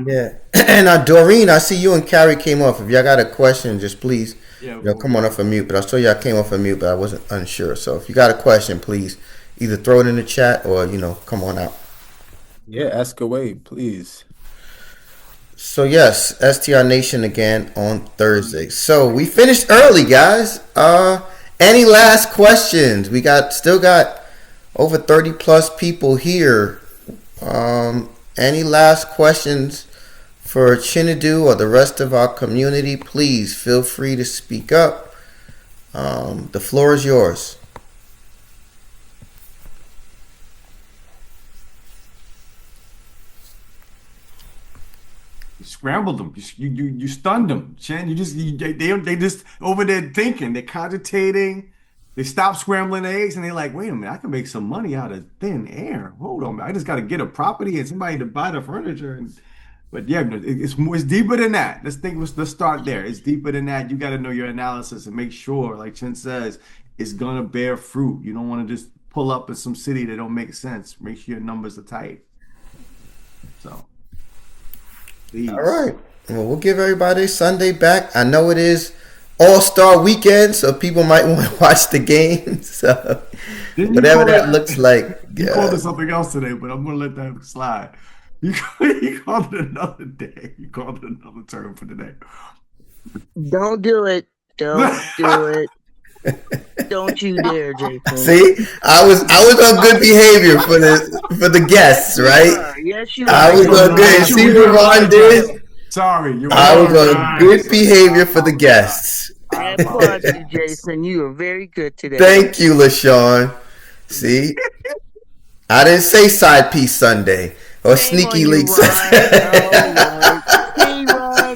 S3: Yeah. And Doreen, I see you and Carrie came off. If y'all got a question, just please come on off of mute. But I saw y'all came off of mute, but I wasn't unsure. So if you got a question, please either throw it in the chat or come on out.
S2: Yeah, ask away, please.
S3: So yes, STR Nation again on Thursday. So we finished early, guys. Any last questions? We still got over 30 plus people here. Any last questions for Chinadu or the rest of our community? Please feel free to speak up. The floor is yours.
S1: You scrambled them. You stunned them, Chin. They just over there thinking. They're cogitating. They stop scrambling eggs and they're like, wait a minute, I can make some money out of thin air. Hold on, I just got to get a property and somebody to buy the furniture. But yeah, it's deeper than that. Let's start there. It's deeper than that. You got to know your analysis and make sure, like Chin says, it's gonna bear fruit. You don't want to just pull up in some city that don't make sense. Make sure your numbers are tight. So, please.
S3: All right. Well, we'll give everybody Sunday back. I know it is All-Star Weekend, so people might want to watch the game. So whatever that looks like.
S1: You called it something else today, but I'm gonna let that slide. You called it another day. You called it another term for the day.
S4: Don't do it. Don't do it. Don't you dare, Jason.
S3: See, I was on good behavior for the guests, right?
S4: Yes, you
S3: I was on good. See what Ron did?
S1: Sorry,
S3: I was on good behavior for the guests.
S4: I applaud you, Jason. You are very good today.
S3: Thank you, LaShawn. See, I didn't say side piece Sunday or sneaky link Sunday.
S4: See,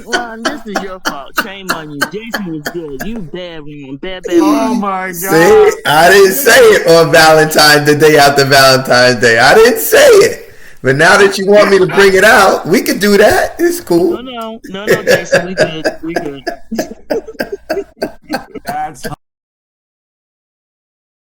S4: Ron, this is your fault. Shame on you. Jason was good. You bad, Ron. Bad.
S1: Oh my God.
S3: See, I didn't say it on Valentine's, the day after Valentine's Day. I didn't say it. But now that you want me to bring it out, we could do that. It's cool.
S4: No, Jason, we good.